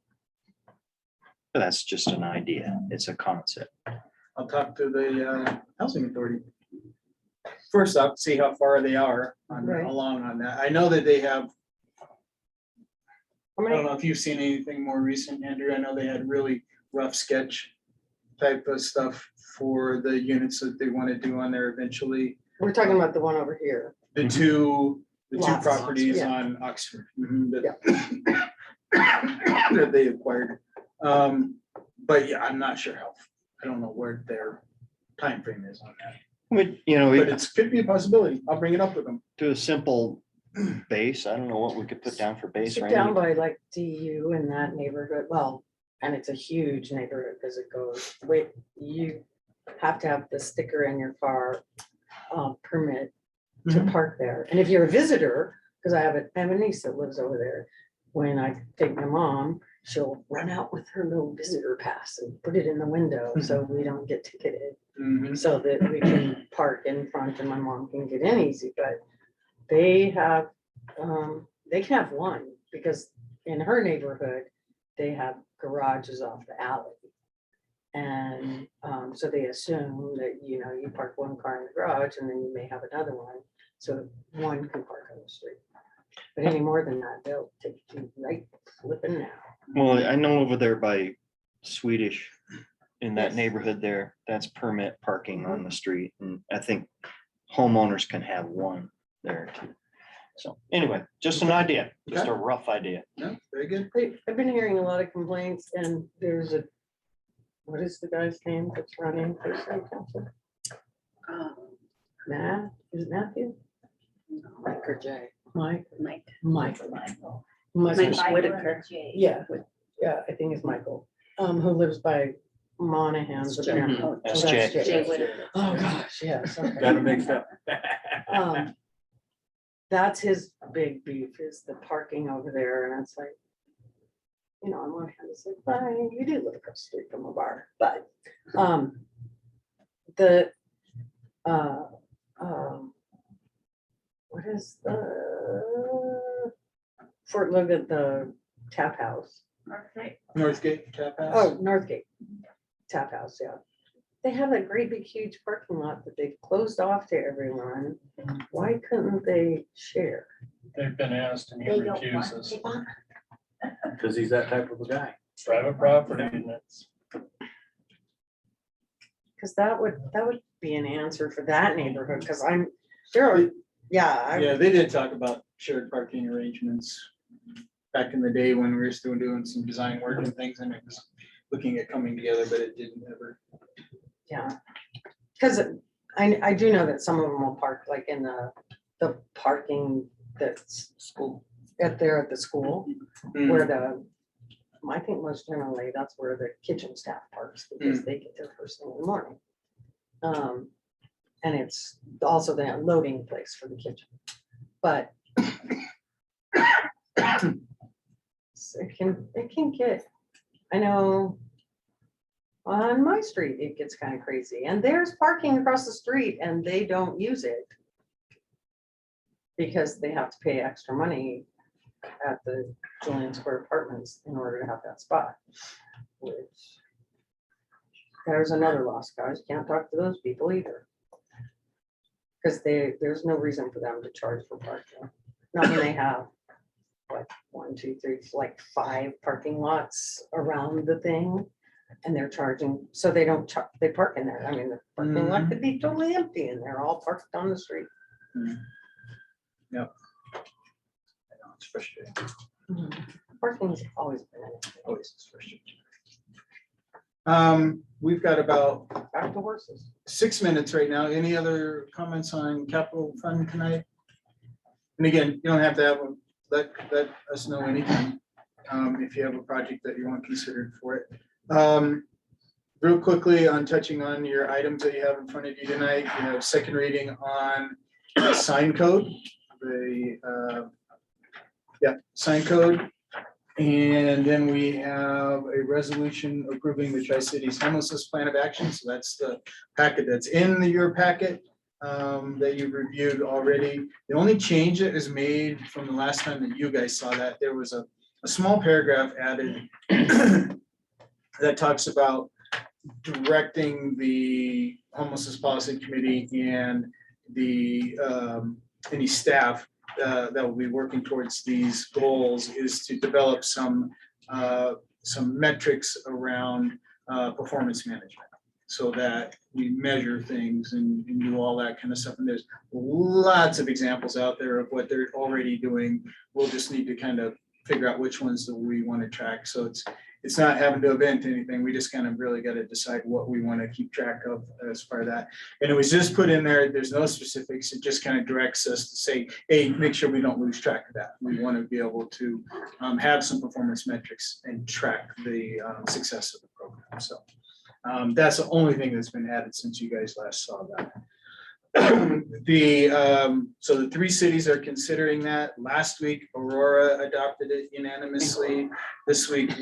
Speaker 8: But that's just an idea. It's a concept.
Speaker 2: I'll talk to the housing authority. First up, see how far they are
Speaker 5: Right.
Speaker 2: along on that. I know that they have,
Speaker 5: How
Speaker 2: I don't
Speaker 5: many,
Speaker 2: know if you've seen anything more recent, Andrew. I know they had really rough sketch type of stuff for the units that they want to do on there eventually.
Speaker 5: we're talking about the one over here.
Speaker 2: The two
Speaker 5: Lots.
Speaker 2: properties
Speaker 5: Yeah.
Speaker 2: on Oxford. That they acquired. But yeah, I'm not sure how, I don't know where their time frame is on that,
Speaker 8: You know, we
Speaker 2: but it's could be a possibility. I'll bring it up with them.
Speaker 8: do a simple base. I don't know what we could put down for base.
Speaker 5: Sit
Speaker 8: Right?
Speaker 5: down by like DU in that neighborhood, well, and it's a huge neighborhood because it goes, wait, you have to have the sticker in your car, permit to
Speaker 2: Mhm.
Speaker 5: park there. And if you're a visitor, because I have a niece that lives over there, when I take my mom, she'll run out with her little visitor pass and put it in the window so we don't get ticketed,
Speaker 2: Mhm.
Speaker 5: so that we can park in front and my mom can get in easy. But they have, they can have one, because in her neighborhood, they have garages off the alley. And so they assume that, you know, you park one car in the garage and then you may have another one, so one can park on the street. But any more than that, they'll take you right flipping now.
Speaker 8: Well, I know over there by Swedish, in that
Speaker 5: Yes.
Speaker 8: neighborhood there, that's permit parking on the street. And I think homeowners can have one there too. So anyway, just an idea, just a rough idea.
Speaker 2: No, very good.
Speaker 5: I've been hearing a lot of complaints, and there's a, what is the guy's name that's running for city council? Matt, is it Matthew?
Speaker 3: Mike or Jay.
Speaker 5: Mike?
Speaker 11: Mike.
Speaker 5: Michael.
Speaker 11: Michael.
Speaker 5: Michael
Speaker 11: Mike
Speaker 5: Whitaker.
Speaker 11: Jay.
Speaker 5: Yeah, I think it's Michael, who lives by Monahan's.
Speaker 11: It's Jay.
Speaker 5: apparently.
Speaker 11: Oh,
Speaker 8: That's
Speaker 5: that's
Speaker 8: Jay.
Speaker 11: Jay Whitaker.
Speaker 5: Oh, gosh, yes. okay.
Speaker 2: Got it mixed up.
Speaker 5: That's his big beef, is the parking over there, and it's like, you know, on one hand, it's like, fine, you do live across the street from a bar, but, the, what is the, Fort Logan, the tap house?
Speaker 2: Northgate Tap House.
Speaker 5: Oh, Northgate Tap House, yeah. They have a great big huge parking lot that they've closed off to everyone. Why couldn't they share?
Speaker 7: They've been asked and he
Speaker 11: They don't want
Speaker 7: refuses.
Speaker 11: to.
Speaker 9: Because he's that type of a guy.
Speaker 7: Private property and it's,
Speaker 5: Because that would be an answer for that neighborhood, because there are, yeah,
Speaker 2: Yeah, they did talk about shared parking arrangements back in the day when we were still doing some design work and things, and it was looking at coming together, but it didn't ever.
Speaker 5: yeah. Because I do know that some of them will park like in the parking that's
Speaker 9: School.
Speaker 5: at the school, where I think most generally, that's where the kitchen staff parks, because they get there first thing in the morning. And it's also the loading place for the kitchen, but it can get, I know on my street, it gets kind of crazy, and there's parking across the street and they don't use it because they have to pay extra money at the Julian Square Apartments in order to have that spot, which there's another lost cause. Can't talk to those people either. Because there's no reason for them to charge for parking. Not when they have like 1, 2, 3, like 5 parking lots around the thing. And they're charging, so they don't, they park in there. I mean, the parking lot could be totally empty and they're all parked on the street.
Speaker 2: Yep. I know, it's frustrating.
Speaker 5: Parking's always been an issue.
Speaker 2: Always is frustrating. We've got about
Speaker 5: Back to horses.
Speaker 2: 6 minutes right now. Any other comments on capital fund tonight? And again, you don't have to have, let us know anything, if you have a project that you want considered for it. Real quickly on touching on your items that you have in front of you tonight, you have second reading on the sign code, sign code. And then we have a resolution approving the Tri-Cities homelessness plan of action. So that's the packet that's in your packet that you've reviewed already. The only change that is made from the last time that you guys saw that, there was a small paragraph added that talks about directing the homelessness policy committee and the any staff that will be working towards these goals is to develop some metrics around performance management, so that we measure things and do all that kind of stuff. And there's lots of examples out there of what they're already doing. We'll just need to kind of figure out which ones that we want to track. So it's not having to event anything. We just kind of really got to decide what we want to keep track of as part of that. And it was just put in there, there's no specifics. It just kind of directs us to say, hey, make sure we don't lose track of that. We want to be able to have some performance metrics and track the success of the program. So that's the only thing that's been added since you guys last saw that. So the 3 cities are considering that. Last week, Aurora adopted it unanimously. This week,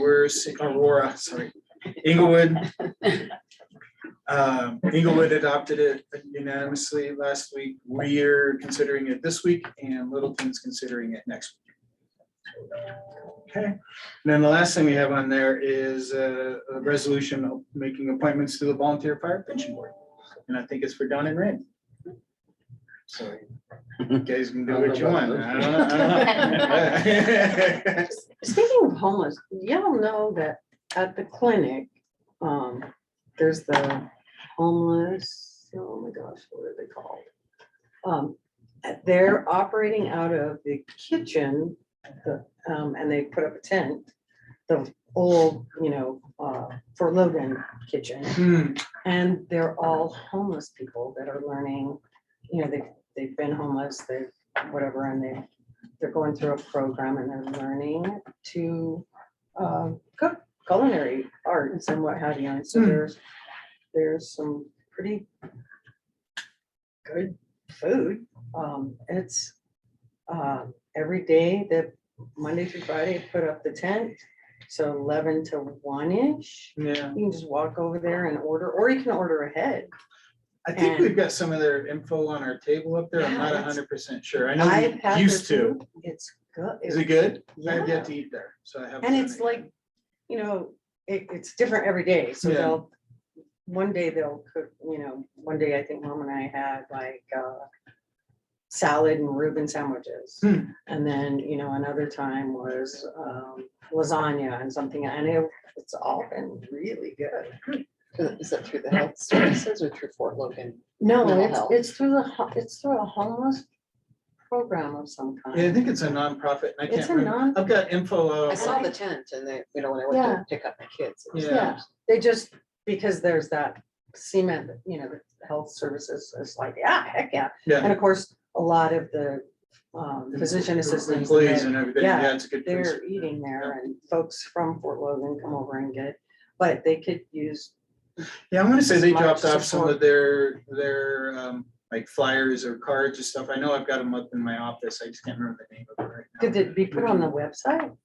Speaker 2: Inglewood. Inglewood adopted it unanimously last week. We're considering it this week, and Littleton's considering it next week. Okay. And then the last thing we have on there is a resolution of making appointments to the Volunteer Fire Pension Board. And I think it's for Don and Rand. So you guys can do what you want. I don't know.
Speaker 5: Speaking of homeless, y'all know that at the clinic, there's the homeless, oh my gosh, what are they called? They're operating out of the kitchen, and they put up a tent, the old, for Logan kitchen. And they're all homeless people that are learning, they've been homeless, they've whatever, and they're going through a program and they're learning to cook culinary arts and what have you. And so there's some pretty good food. It's every day, that Monday through Friday, put up the tent. So 11 to 1-ish.
Speaker 2: Yeah.
Speaker 5: You can just walk over there and order, or you can order ahead.
Speaker 2: I think we've got some of their info on our table up there. I'm not
Speaker 5: Yeah,
Speaker 2: 100% sure. I know
Speaker 5: I've
Speaker 2: we
Speaker 5: had
Speaker 2: used
Speaker 5: their
Speaker 2: to.
Speaker 5: food. It's good.
Speaker 2: Is it good?
Speaker 5: Yeah.
Speaker 2: I've yet to eat there, so I haven't.
Speaker 5: And
Speaker 2: done
Speaker 5: it's
Speaker 2: it
Speaker 5: like, it's different every day. So
Speaker 2: Yeah.
Speaker 5: one day they'll cook, one day I think Mom and I had like salad and Reuben sandwiches. And then, another time was lasagna and something, and it's all been really good.
Speaker 3: Is that through the health services or through Fort Logan?
Speaker 5: No,
Speaker 3: Mental health.
Speaker 5: it's through a homeless program of some kind.
Speaker 2: Yeah, I think it's a nonprofit. I
Speaker 5: It's
Speaker 2: can't
Speaker 5: a
Speaker 2: remember. I've got info.
Speaker 3: I saw the tent and they, when I went
Speaker 5: Yeah.
Speaker 3: to pick up my kids. it was
Speaker 2: Yeah.
Speaker 3: nice.
Speaker 5: They just, because there's that cement, the health services is like, yeah, heck yeah.
Speaker 2: Yeah.
Speaker 5: And of course, a lot of the physician assistants.
Speaker 2: Employees and everything,
Speaker 5: Yeah,
Speaker 2: yeah, it's a good place.
Speaker 5: they're eating there and folks from Fort Logan come over and get it, but they could use.
Speaker 2: Yeah, I'm gonna say they
Speaker 5: Much
Speaker 2: dropped off some
Speaker 5: support.
Speaker 2: of their, like flyers or cards and stuff. I know I've got them up in my office. I just can't remember the name of it right now.
Speaker 5: Could it be put on the website?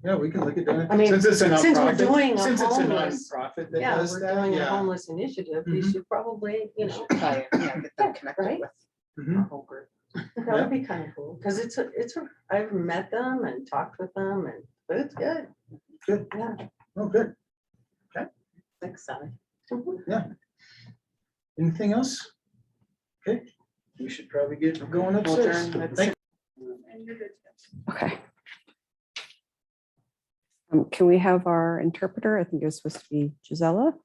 Speaker 2: Yeah, we can look at that.
Speaker 5: I mean,
Speaker 2: Since it's a
Speaker 5: since we're
Speaker 2: nonprofit,
Speaker 5: doing a
Speaker 2: since it's a
Speaker 5: homeless-
Speaker 2: nonprofit that
Speaker 5: Yeah,
Speaker 2: does
Speaker 5: we're
Speaker 2: that,
Speaker 5: doing a
Speaker 2: yeah.
Speaker 5: homeless initiative. We
Speaker 2: Mhm.
Speaker 5: should probably,
Speaker 3: Get them connected
Speaker 5: Right?
Speaker 3: with
Speaker 2: Mhm.
Speaker 3: our whole group.
Speaker 5: that would be kind of cool, because I've met them and talked with them and it's good.
Speaker 2: Good.
Speaker 5: Yeah.
Speaker 2: Oh, good.
Speaker 5: Excited.
Speaker 2: Anything else? Okay, we should probably get going upstairs.
Speaker 3: Adjourn.
Speaker 2: Thank
Speaker 3: Okay. Can we have our interpreter? I think it was supposed to be Gisela. Can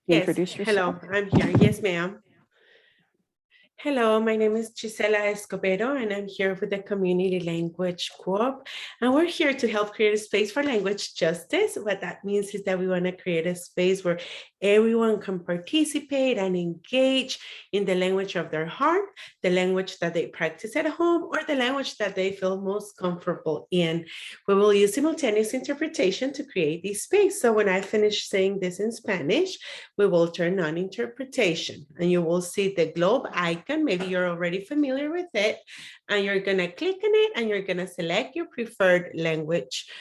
Speaker 3: you
Speaker 12: Yes,
Speaker 3: Introduce yourself.
Speaker 12: hello, I'm here. Yes, ma'am. Hello, my name is Gisela Escobedo, and I'm here with the Community Language Co-op. And we're here to help create a space for language justice. What that means is that we want to create a space where everyone can participate and engage in the language of their heart, the language that they practice at home, or the language that they feel most comfortable in. We will use simultaneous interpretation to create this space. So when I finish saying this in Spanish, we will turn on interpretation, and you will see the globe icon. Maybe you're already familiar with it, and you're gonna click on it and you're gonna select your preferred language.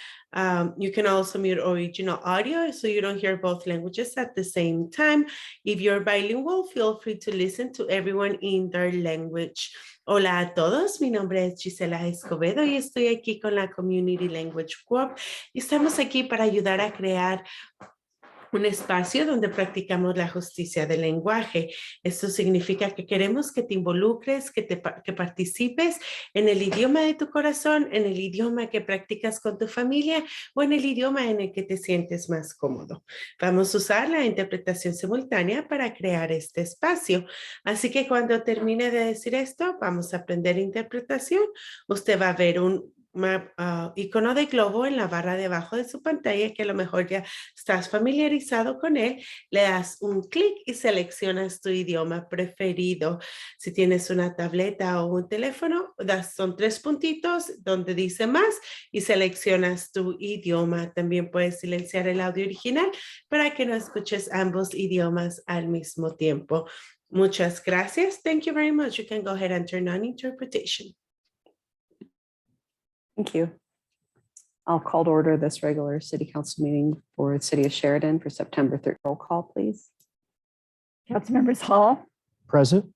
Speaker 12: You can also mute original audio so you don't hear both languages at the same time. If you're bilingual, feel free to listen to everyone in their language. Hola a todos, mi nombre es Gisela Escobedo y estoy aquí con la Community Language Co-op. Y estamos aquí para ayudar a crear un espacio donde practicamos la justicia del lenguaje. Esto significa que queremos que te involucres, que participes en el idioma de tu corazón, en el idioma que practicas con tu familia o en el idioma en el que te sientes más cómodo. Vamos a usar la interpretación simultánea para crear este espacio. Así que cuando termine de decir esto, vamos a aprender interpretación. Usted va a ver un icono de globo en la barra de abajo de su pantalla, que a lo mejor ya estás familiarizado con él. Le das un clic y seleccionas tu idioma preferido. Si tienes una tableta o un teléfono, son 3 puntitos donde dice más y seleccionas tu idioma. También puedes silenciar el audio original para que no escuches ambos idiomas al mismo tiempo. Muchas gracias. Thank you very much. You can go ahead and turn on interpretation.
Speaker 3: Thank you. I'll call to order this regular city council meeting for the city of Sheridan for September 3rd. Roll call, please.
Speaker 13: Councilmembers Hall,
Speaker 9: Present.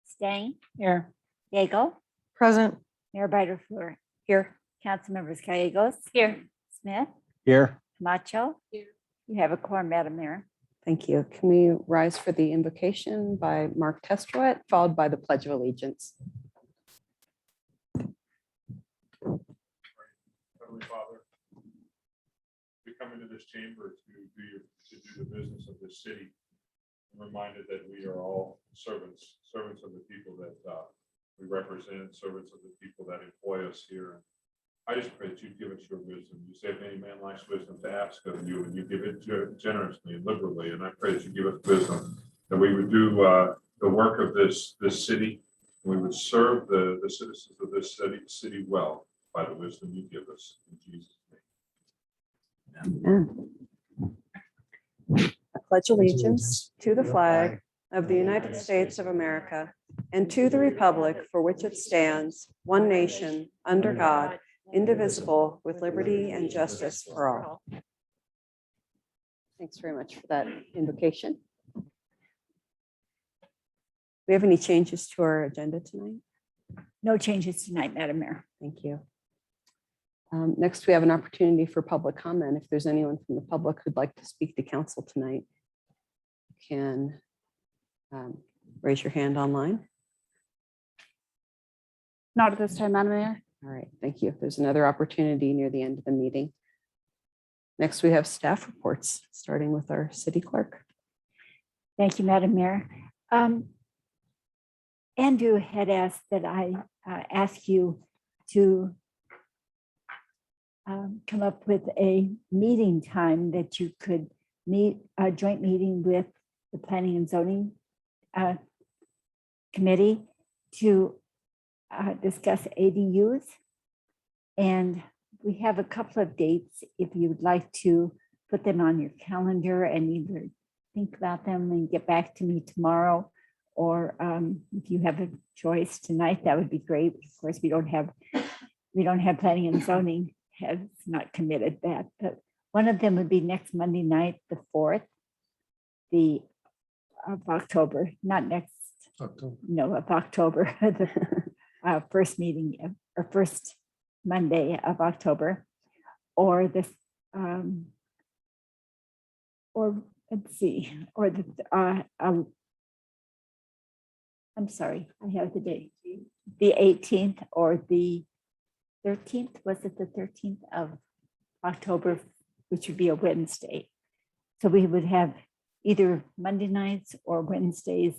Speaker 13: Stang, here, Yeagle,
Speaker 5: Present.
Speaker 13: Mayor Beiderfluer,
Speaker 3: Here.
Speaker 13: Councilmembers Gallegos. Here. Smith,
Speaker 9: Here.
Speaker 13: Camacho. Here. You have a quorum, Madam Mayor.
Speaker 3: Thank you. Can we rise for the invocation by Mark Testruet, followed by the Pledge of Allegiance?
Speaker 14: Heavenly Father, we come into this chamber to do the business of this city. I'm reminded that we are all servants of the people that we represent, servants of the people that employ us here. I just pray that you give us your wisdom. You say if any man lacks wisdom to ask of you, and you give it generously and liberally. And I pray that you give us wisdom, that we would do the work of this city, and we would serve the citizens of this city well by the wisdom you give us. In Jesus' name.
Speaker 3: I pledge allegiance to the flag of the United States of America and to the republic for which it stands, one nation, under God, indivisible, with liberty and justice for all. Thanks very much for that invocation. Do we have any changes to our agenda tonight?
Speaker 13: No changes tonight, Madam Mayor.
Speaker 3: Thank you. Next, we have an opportunity for public comment. If there's anyone from the public who'd like to speak to council tonight, you can raise your hand online.
Speaker 13: Not at this time, Madam Mayor.
Speaker 3: All right, thank you. There's another opportunity near the end of the meeting. Next, we have staff reports, starting with our city clerk.
Speaker 13: Thank you, Madam Mayor. Andrew had asked that I ask you to come up with a meeting time that you could meet, a joint meeting with the Planning and Zoning Committee to discuss ADUs. And we have a couple of dates if you'd like to put them on your calendar and either think about them and get back to me tomorrow. Or if you have a choice tonight, that would be great. Of course, we don't have planning and zoning has not committed that, but one of them would be next Monday night, the 4th, of October, not next, no, of October, the first meeting or first Monday of October, or this, or let's see, or the, I'm sorry, I have the date, the 18th or the 13th, was it the 13th of October, which would be a Wednesday. So we would have either Monday nights or Wednesdays,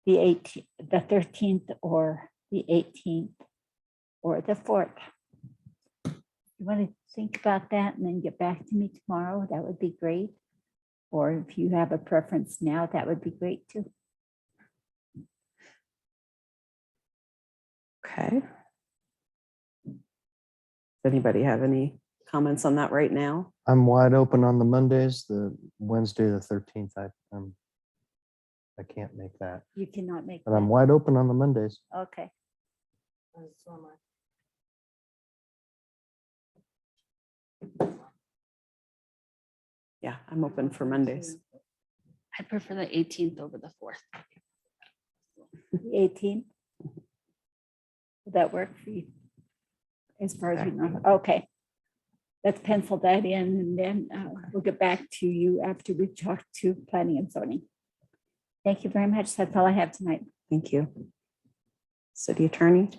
Speaker 13: the 13th or the 18th or the 4th. You want to think about that and then get back to me tomorrow, that would be great. Or if you have a preference now, that would be great too.
Speaker 3: Okay. Does anybody have any comments on that right now?
Speaker 15: I'm wide open on the Mondays, the Wednesday, the 13th. I can't make that,
Speaker 13: You cannot make
Speaker 15: but I'm
Speaker 13: that.
Speaker 15: wide open on the Mondays.
Speaker 13: Okay.
Speaker 3: Yeah, I'm open for Mondays.
Speaker 11: I prefer the 18th over the 4th.
Speaker 13: The 18th. Would that work for you? As far as you know, okay. Let's pencil that in and then we'll get back to you after we talk to planning and zoning. Thank you very much. That's all I have tonight.
Speaker 3: Thank you. City Attorney.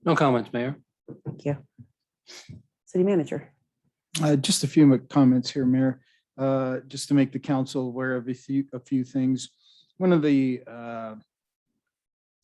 Speaker 9: No comments, Mayor.
Speaker 3: Thank you. City Manager.
Speaker 2: Just a few comments here, Mayor, just to make the council aware of a few things. One of the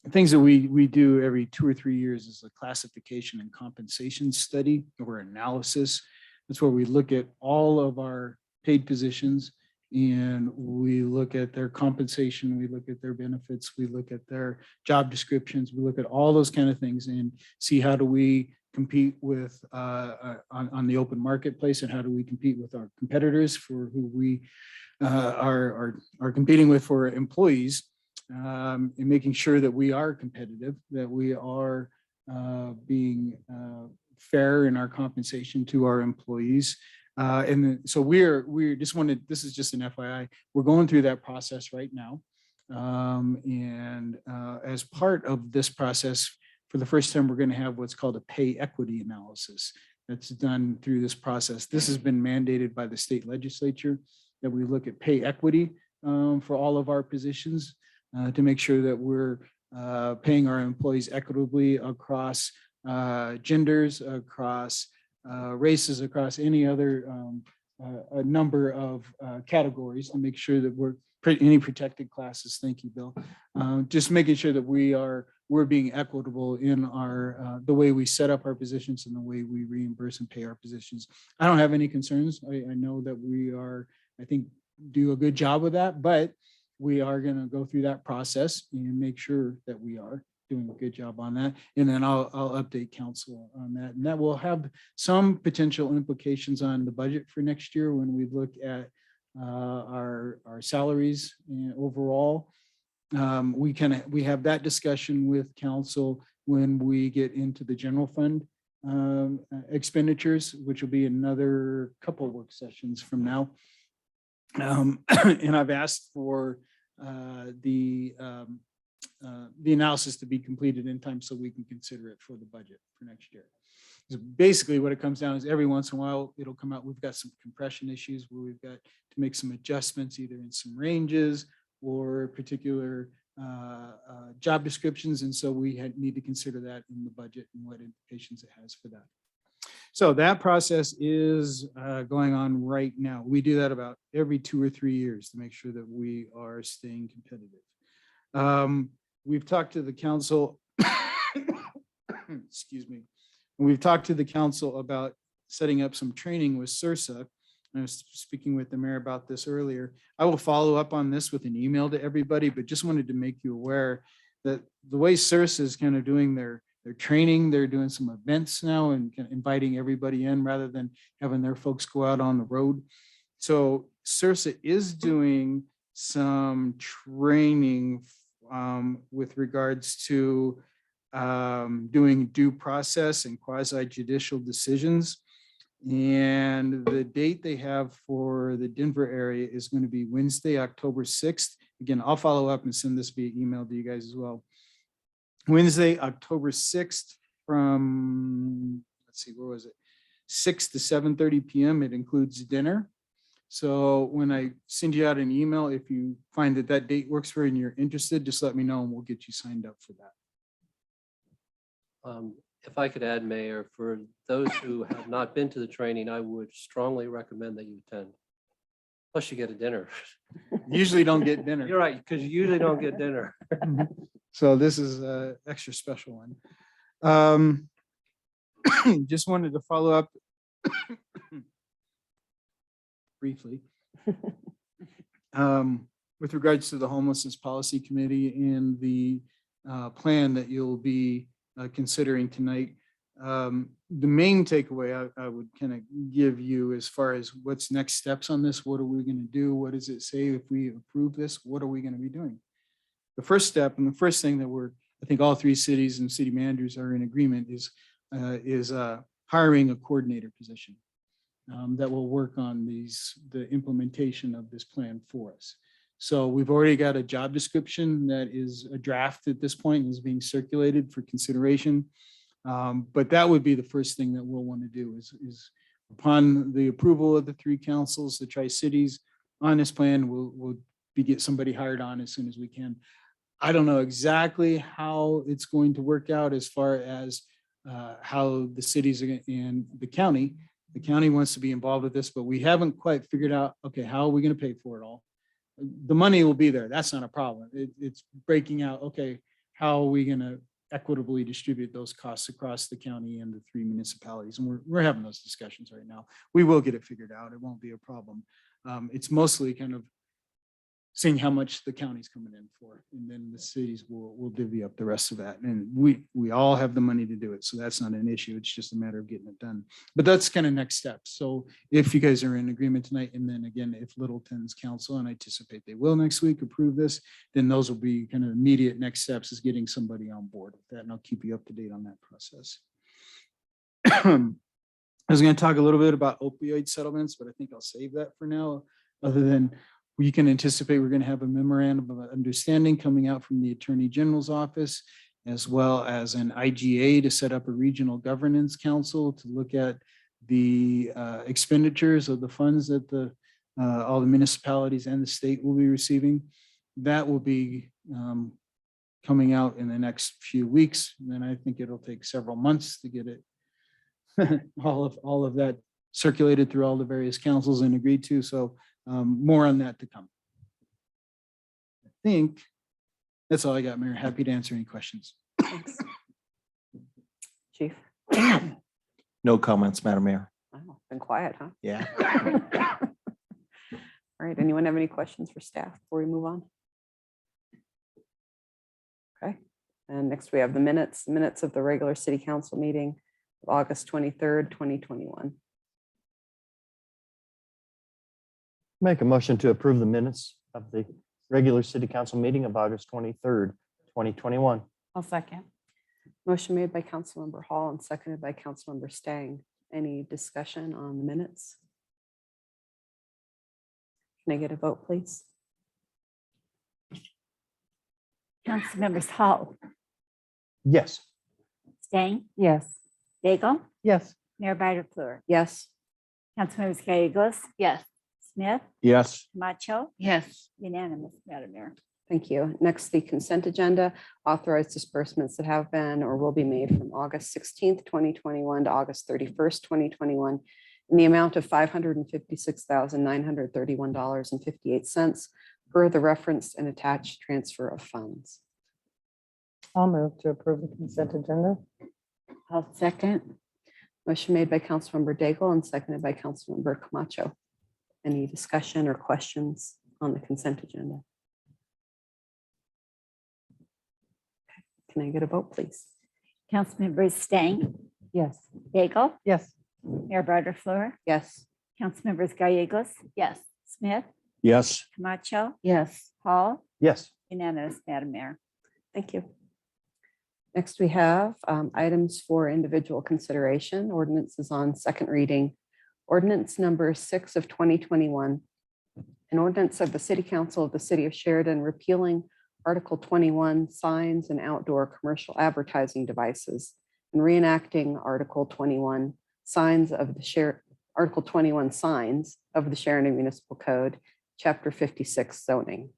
Speaker 2: things that we do every 2 or 3 years is a classification and compensation study or analysis. That's where we look at all of our paid positions and we look at their compensation, we look at their benefits, we look at their job descriptions, we look at all those kind of things and see how do we compete with on the open marketplace and how do we compete with our competitors for who we are competing with for employees, and making sure that we are competitive, that we are being fair in our compensation to our employees. So we're just wanted, this is just an FYI, we're going through that process right now. As part of this process, for the first time, we're going to have what's called a pay equity analysis that's done through this process. This has been mandated by the state legislature that we look at pay equity for all of our positions to make sure that we're paying our employees equitably across genders, across races, across any other a number of categories to make sure that we're any protected classes. Thank you, Bill. Just making sure that we're being equitable in our the way we set up our positions and the way we reimburse and pay our positions. I don't have any concerns. I know that we are, I think, do a good job with that, but we are going to go through that process and make sure that we are doing a good job on that. And then I'll update council on that. And that will have some potential implications on the budget for next year when we look at our salaries and overall. We have that discussion with council when we get into the general fund expenditures, which will be another couple work sessions from now. And I've asked for the analysis to be completed in time so we can consider it for the budget for next year. So basically what it comes down is every once in a while it'll come out. We've got some compression issues where we've got to make some adjustments either in some ranges or particular job descriptions. And so we need to consider that in the budget and what implications it has for that. So that process is going on right now. We do that about every 2 or 3 years to make sure that we are staying competitive. We've talked to the council, excuse me. We've talked to the council about setting up some training with CIRSA. I was speaking with the mayor about this earlier. I will follow up on this with an email to everybody, but just wanted to make you aware that the way CERS is kind of doing their training, they're doing some events now and kind of inviting everybody in rather than having their folks go out on the road. So CERSA is doing some training with regards to doing due process and quasi judicial decisions. And the date they have for the Denver area is going to be Wednesday, October 6th. Again, I'll follow up and send this via email to you guys as well. Wednesday, October 6th from, let's see, where was it? 6 to 7:30 p.m. It includes dinner. So when I send you out an email, if you find that that date works for you and you're interested, just let me know and we'll get you signed up for that.
Speaker 9: If I could add, Mayor, for those who have not been to the training, I would strongly recommend that you attend. Plus you get a dinner.
Speaker 2: Usually don't get dinner.
Speaker 9: You're right, because you usually don't get dinner.
Speaker 2: So this is an extra special one. Just wanted to follow up briefly with regards to the Homelessness Policy Committee and the plan that you'll be considering tonight. The main takeaway I would kind of give you as far as what's next steps on this, what are we going to do? What does it say if we approve this? What are we going to be doing? The first step and the first thing that I think all three cities and city managers are in agreement is hiring a coordinator position that will work on the implementation of this plan for us. So we've already got a job description that is a draft at this point and is being circulated for consideration. But that would be the first thing that we'll want to do is upon the approval of the three councils, the Tri-Cities on this plan, we'll get somebody hired on as soon as we can. I don't know exactly how it's going to work out as far as how the cities and the county wants to be involved with this, but we haven't quite figured out, okay, how are we going to pay for it all? The money will be there. That's not a problem. It's breaking out, okay, how are we going to equitably distribute those costs across the county and the three municipalities? And we're having those discussions right now. We will get it figured out. It won't be a problem. It's mostly kind of seeing how much the county's coming in for, and then the cities will divvy up the rest of that. And we all have the money to do it, so that's not an issue. It's just a matter of getting it done. But that's kind of next steps. So if you guys are in agreement tonight, and then again, if Littleton's council, and I anticipate they will next week, approve this, then those will be kind of immediate next steps, is getting somebody on board with that, and I'll keep you up to date on that process. I was going to talk a little bit about opioid settlements, but I think I'll save that for now, other than we can anticipate we're going to have a memorandum of understanding coming out from the Attorney General's office, as well as an IGA to set up a regional governance council to look at the expenditures of the funds that all the municipalities and the state will be receiving. That will be coming out in the next few weeks. And then I think it'll take several months to get it, all of that circulated through all the various councils and agreed to. So more on that to come. I think that's all I got, Mayor. Happy to answer any questions.
Speaker 3: Thanks. Chief?
Speaker 8: No comments, Madam Mayor.
Speaker 3: Wow, been quiet, huh?
Speaker 8: Yeah.
Speaker 3: All right, anyone have any questions for staff before we move on? Okay, and next we have the minutes of the regular city council meeting of August 23rd, 2021.
Speaker 15: Make a motion to approve the minutes of the regular city council meeting of August 23rd, 2021.
Speaker 11: I'll second.
Speaker 3: Motion made by Councilmember Hall and seconded by Councilmember Stang. Any discussion on the minutes? Can I get a vote, please?
Speaker 13: Council members Hall,
Speaker 15: Yes.
Speaker 13: Stang,
Speaker 11: Yes.
Speaker 13: Daigle,
Speaker 15: Yes.
Speaker 13: Mayor Butterfluer,
Speaker 3: Yes.
Speaker 13: Council members Gallegos,
Speaker 11: Yes.
Speaker 13: Smith,
Speaker 15: Yes.
Speaker 13: Camacho,
Speaker 11: Yes.
Speaker 13: unanimous, Madam Mayor.
Speaker 3: Thank you. Next, the consent agenda, authorized disbursements that have been or will be made from August 16th, 2021 to August 31st, 2021 in the amount of $556,931.58 per the referenced and attached transfer of funds.
Speaker 5: I'll move to approve the consent agenda.
Speaker 13: I'll second.
Speaker 3: Motion made by Councilmember Daigle and seconded by Councilmember Camacho. Any discussion or questions on the consent agenda? Can I get a vote, please?
Speaker 13: Councilmember Stang,
Speaker 5: Yes.
Speaker 13: Daigle,
Speaker 5: Yes.
Speaker 13: Mayor Bartley,
Speaker 3: Yes.
Speaker 13: Councilmembers Gallegos,
Speaker 11: Yes.
Speaker 13: Smith,
Speaker 15: Yes.
Speaker 13: Camacho,
Speaker 3: Yes.
Speaker 13: Hall,
Speaker 15: Yes.
Speaker 13: unanimous, Madam Mayor.
Speaker 3: Thank you. Next, we have items for individual consideration. Ordinance is on second reading. Ordinance number 6 of 2021. An ordinance of the City Council of the City of Sheridan repealing Article 21 signs and outdoor commercial advertising devices and reenacting Article 21 signs of the Article 21 signs of the Sheridan Municipal Code, Chapter 56 zoning.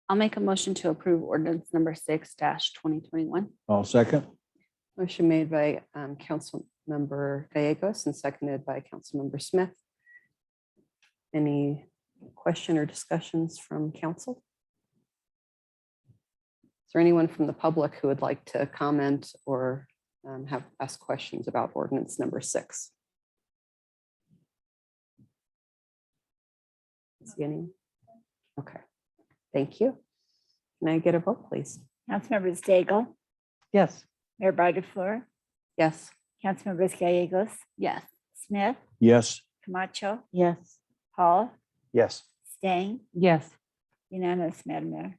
Speaker 11: I'll make a motion to approve ordinance number 6-2021.
Speaker 15: I'll second.
Speaker 3: Motion made by Councilmember Gallegos and seconded by Councilmember Smith. Any question or discussions from council? Is there anyone from the public who would like to comment or have asked questions about ordinance number 6? See any? Okay, thank you. Can I get a vote, please?
Speaker 13: Councilmembers Daigle,
Speaker 5: Yes.
Speaker 13: Mayor Bartley,
Speaker 3: Yes.
Speaker 13: Councilmembers Gallegos,
Speaker 11: Yes.
Speaker 13: Smith,
Speaker 15: Yes.
Speaker 13: Camacho,
Speaker 5: Yes.
Speaker 13: Hall,
Speaker 15: Yes.
Speaker 13: Stang,
Speaker 5: Yes.
Speaker 13: unanimous, Madam Mayor.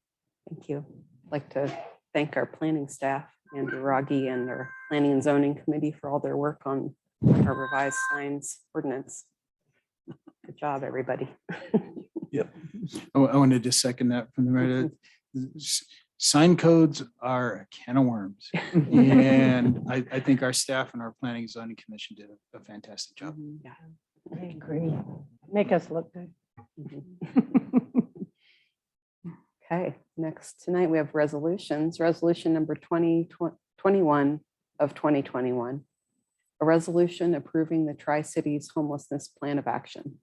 Speaker 3: Thank you. I'd like to thank our planning staff, Andrew Rogge and our Planning and Zoning Committee for all their work on our revised signs ordinance. Good job, everybody.
Speaker 2: I wanted to second that from the right. Sign codes are a can of worms. And I think our staff and our planning and zoning commission did a fantastic job.
Speaker 3: Yeah.
Speaker 5: I agree. Make us look good.
Speaker 3: Okay, next tonight we have resolutions. Resolution number 2021 of 2021. A resolution approving the Tri-Cities Homelessness Plan of Action.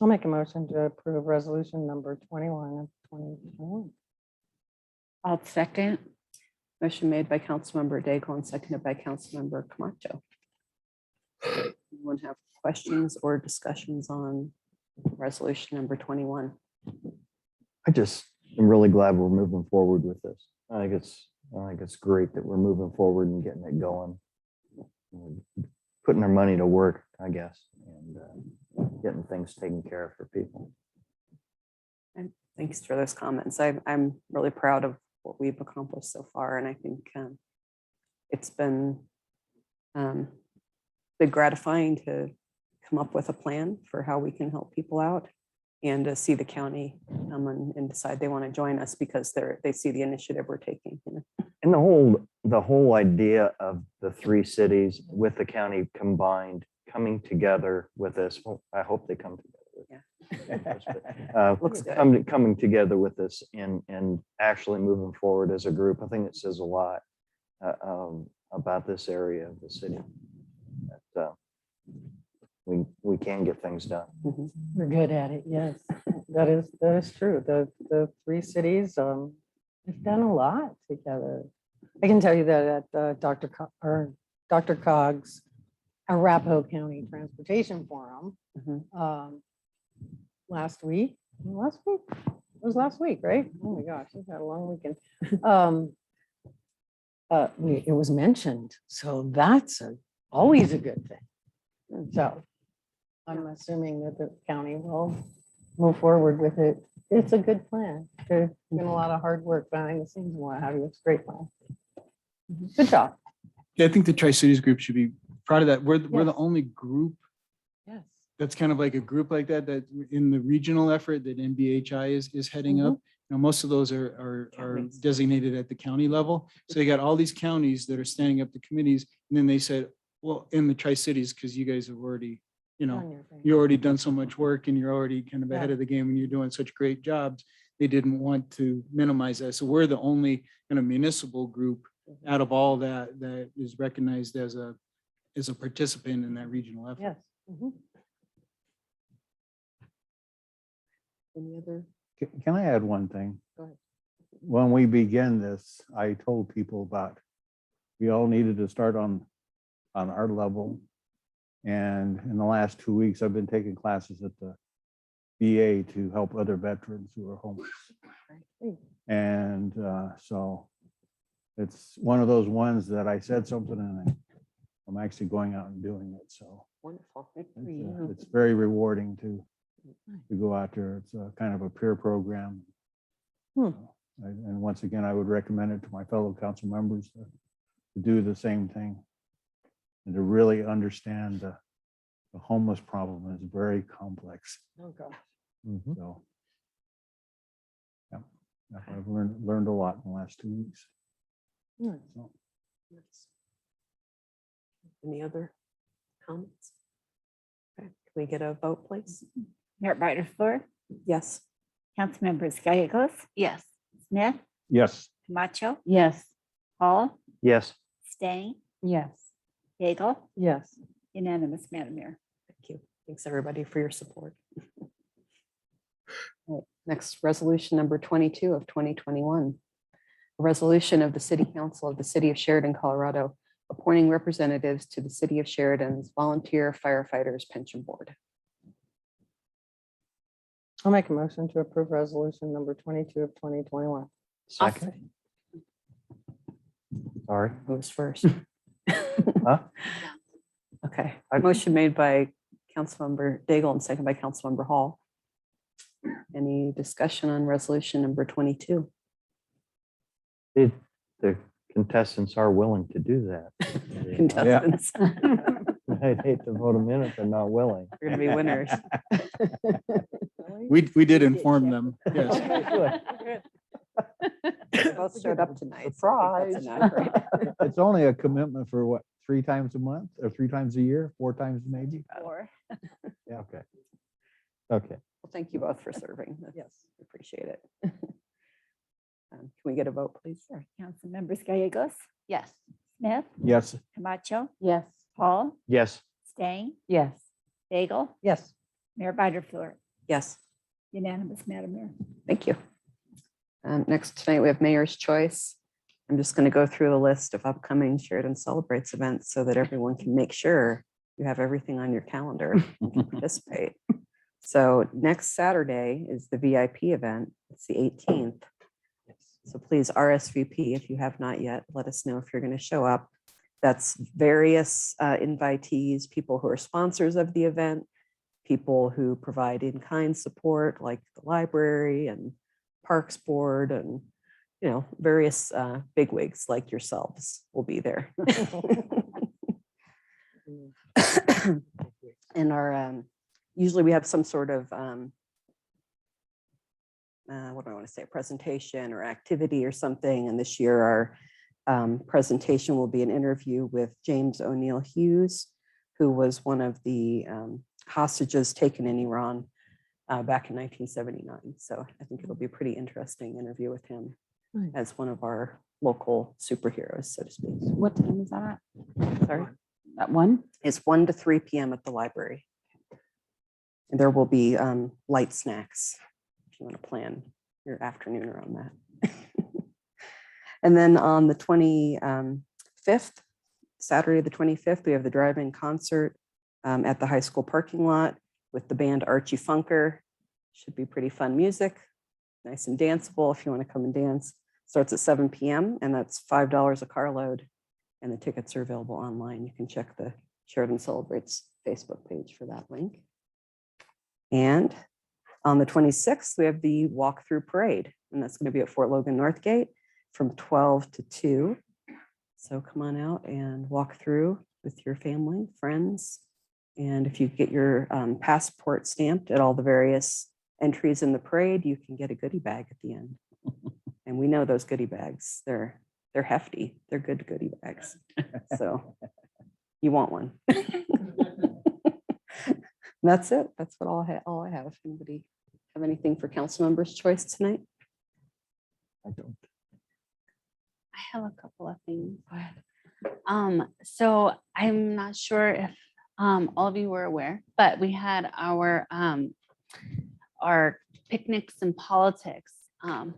Speaker 5: I'll make a motion to approve resolution number 21 of 2021.
Speaker 13: I'll second.
Speaker 3: Motion made by Councilmember Daigle and seconded by Councilmember Camacho. Anyone have questions or discussions on resolution number 21?
Speaker 15: I just am really glad we're moving forward with this. I think it's great that we're moving forward and getting it going. Putting our money to work, I guess, and getting things taken care of for people.
Speaker 3: And thanks for those comments. I'm really proud of what we've accomplished so far, and I think it's been gratifying to come up with a plan for how we can help people out and to see the county come and decide they want to join us because they see the initiative we're taking. You know?
Speaker 15: And the whole idea of the 3 cities with the county combined, coming together with this, well, I hope they come together.
Speaker 3: Looks good.
Speaker 15: Coming together with this and actually moving forward as a group. I think it says a lot about this area of the city. That, we can get things done.
Speaker 3: Mhm.
Speaker 5: We're good at it, yes. That is true. The 3 cities have done a lot together. I can tell you that at Dr. Cog's Arapahoe County Transportation Forum last week. It was last week, right? Oh my gosh, we've had a long weekend. It was mentioned, so that's always a good thing. So I'm assuming that the county will move forward with it. It's a good plan. There's been a lot of hard work behind the scenes and what have you. It's a great plan. Good job.
Speaker 2: Yeah, I think the Tri-Cities group should be proud of that. We're the
Speaker 5: Yes.
Speaker 2: only group
Speaker 5: Yes.
Speaker 2: that's kind of like a group like that in the regional effort that NBHI is heading up. You know, most of those are
Speaker 3: Counties.
Speaker 2: designated at the county level. So you got all these counties that are standing up the committees, and then they said, well, in the Tri-Cities, because you guys have already, you know,
Speaker 5: On your thing.
Speaker 2: you already done so much work and you're already kind of ahead
Speaker 5: Yeah.
Speaker 2: of the game and you're doing such great jobs. They didn't want to minimize that. So we're the only kind of municipal group out of all that is recognized as a participant in that regional effort.
Speaker 5: Yes. Mhm.
Speaker 3: Any other?
Speaker 16: Can I add one thing?
Speaker 3: Go ahead.
Speaker 16: When we began this, I told people about, we all needed to start on our level. And in the last 2 weeks, I've been taking classes at the VA to help other veterans who are homeless. And so it's one of those ones that I said something and I'm actually going out and doing it. So
Speaker 3: Wonderful.
Speaker 16: it's very rewarding to go out there. It's a kind of a peer program. And once again, I would recommend it to my fellow council members to do the same thing and to really understand the homeless problem is very complex.
Speaker 3: Oh, gosh.
Speaker 16: So yeah, I've learned a lot in the last 2 weeks. So,
Speaker 3: Any other comments? Okay, can we get a vote, please?
Speaker 13: Mayor Butterfield,
Speaker 3: Yes.
Speaker 13: council members Gallegos,
Speaker 11: Yes.
Speaker 13: Smith,
Speaker 16: yes.
Speaker 13: Camacho,
Speaker 11: Yes.
Speaker 13: Hall,
Speaker 15: Yes.
Speaker 13: Stang,
Speaker 11: Yes.
Speaker 13: Daigle,
Speaker 5: Yes.
Speaker 13: unanimous, Madam Mayor.
Speaker 3: Thank you. Thanks, everybody, for your support. All right, next, resolution number 22 of 2021. A resolution of the City Council of the City of Sheridan, Colorado, appointing representatives to the City of Sheridan's Volunteer Firefighters Pension Board.
Speaker 5: I'll make a motion to approve resolution number 22 of 2021.
Speaker 15: Second. Sorry.
Speaker 3: Who's first?
Speaker 15: Huh?
Speaker 3: Okay,
Speaker 15: I-
Speaker 3: motion made by Councilmember Daigle and second by Councilmember Hall. Any discussion on resolution number 22?
Speaker 15: The contestants are willing to do that.
Speaker 3: Contestants.
Speaker 15: I'd hate to vote them in if they're not willing.
Speaker 3: You're gonna be winners.
Speaker 2: We did inform them, yes.
Speaker 3: They both showed up tonight. so I think that's enough, right?
Speaker 16: It's only a commitment for what, 3 times a month or 3 times a year, 4 times maybe?
Speaker 13: Or
Speaker 16: Yeah, okay. Okay.
Speaker 3: Well, thank you both for serving. Yes, appreciate it. Can we get a vote, please?
Speaker 13: sure, council members Gallegos,
Speaker 11: Yes.
Speaker 13: Smith,
Speaker 16: Yes.
Speaker 13: Camacho,
Speaker 11: Yes.
Speaker 13: Hall,
Speaker 15: Yes.
Speaker 13: Stang,
Speaker 11: Yes.
Speaker 13: Daigle,
Speaker 5: Yes.
Speaker 13: Mayor Butterfield,
Speaker 3: Yes,
Speaker 13: unanimous, Madam Mayor.
Speaker 3: thank you. Next tonight, we have Mayor's Choice. I'm just going to go through the list of upcoming Sheridan Celebrates events so that everyone can make sure you have everything on your calendar and can participate. So next Saturday is the VIP event. It's the 18th. So please RSVP if you have not yet. Let us know if you're going to show up. That's various invitees, people who are sponsors of the event, people who provide in-kind support like the library and Parks Board and, you know, various bigwigs like yourselves will be there. And our, usually we have some sort of, what do I want to say, a presentation or activity or something. And this year our presentation will be an interview with James O'Neill Hughes, who was one of the hostages taken in Iran back in 1979. So I think it'll be a pretty interesting interview with him as one of our local superheroes, so to speak.
Speaker 11: What time is that?
Speaker 3: Sorry,
Speaker 11: At 1?
Speaker 3: it's 1 to 3 p.m. at the library. And there will be light snacks if you want to plan your afternoon around that. And then on the 25th, Saturday, the 25th, we have the drive-in concert at the high school parking lot with the band Archie Funker. Should be pretty fun music, nice and danceable if you want to come and dance. Starts at 7 p.m. and that's $5 a carload. And the tickets are available online. You can check the Sheridan Celebrates Facebook page for that link. And on the 26th, we have the walkthrough parade, and that's going to be at Fort Logan Northgate from 12 to 2. So come on out and walk through with your family, friends. And if you get your passport stamped at all the various entries in the parade, you can get a goodie bag at the end. And we know those goodie bags, they're hefty. They're good goodie bags. So you want one. That's it. That's what all I have. If anybody have anything for council members' choice tonight?
Speaker 16: I don't.
Speaker 11: I have a couple of things. So I'm not sure if all of you were aware, but we had our picnics and politics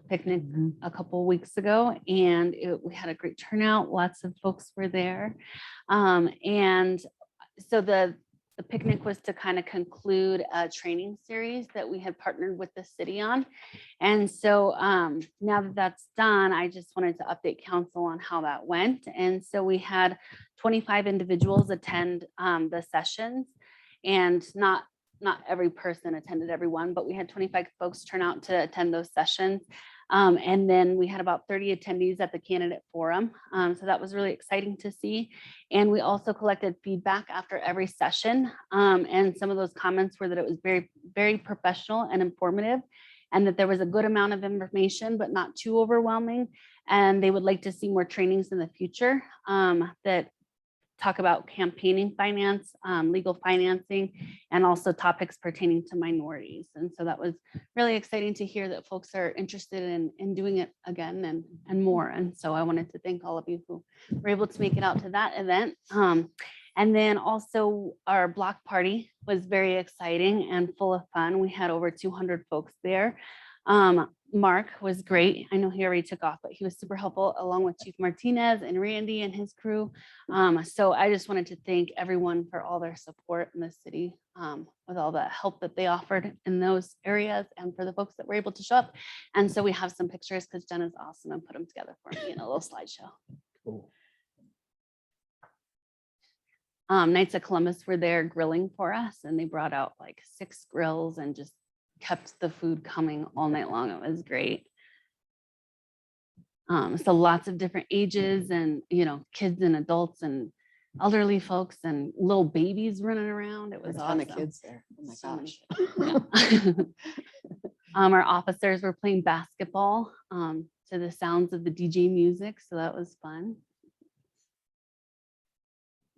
Speaker 11: picnic a couple weeks ago, and we had a great turnout. Lots of folks were there, and so
Speaker 17: the picnic was to kind of conclude a training series that we had partnered with the city on. And so now that that's done, I just wanted to update council on how that went. And so we had 25 individuals attend the sessions, and not every person attended every one, but we had 25 folks turn out to attend those sessions. And then we had about 30 attendees at the candidate forum. So that was really exciting to see. And we also collected feedback after every session. And some of those comments were that it was very, very professional and informative, and that there was a good amount of information, but not too overwhelming. And they would like to see more trainings in the future that talk about campaigning finance, legal financing, and also topics pertaining to minorities. And so that was really exciting to hear that folks are interested in doing it again and more. And so I wanted to thank all of you who were able to make it out to that event. And then also our block party was very exciting and full of fun. We had over 200 folks there. Mark was great. I know he already took off, but he was super helpful, along with Chief Martinez and Randy and his crew. So I just wanted to thank everyone for all their support in the city, with all the help that they offered in those areas, and for the folks that were able to show up. And so we have some pictures because Jen is awesome and put them together for me in a little slideshow.
Speaker 16: Cool.
Speaker 17: Knights of Columbus were there grilling for us, and they brought out like 6 grills and just kept the food coming all night long. It was great. So lots of different ages, and kids and adults and elderly folks and little babies running around. It was
Speaker 3: A
Speaker 17: awesome.
Speaker 3: ton of kids there. Oh my
Speaker 17: So
Speaker 3: gosh.
Speaker 17: many. Our officers were playing basketball to the sounds of the DJ music, so that was fun.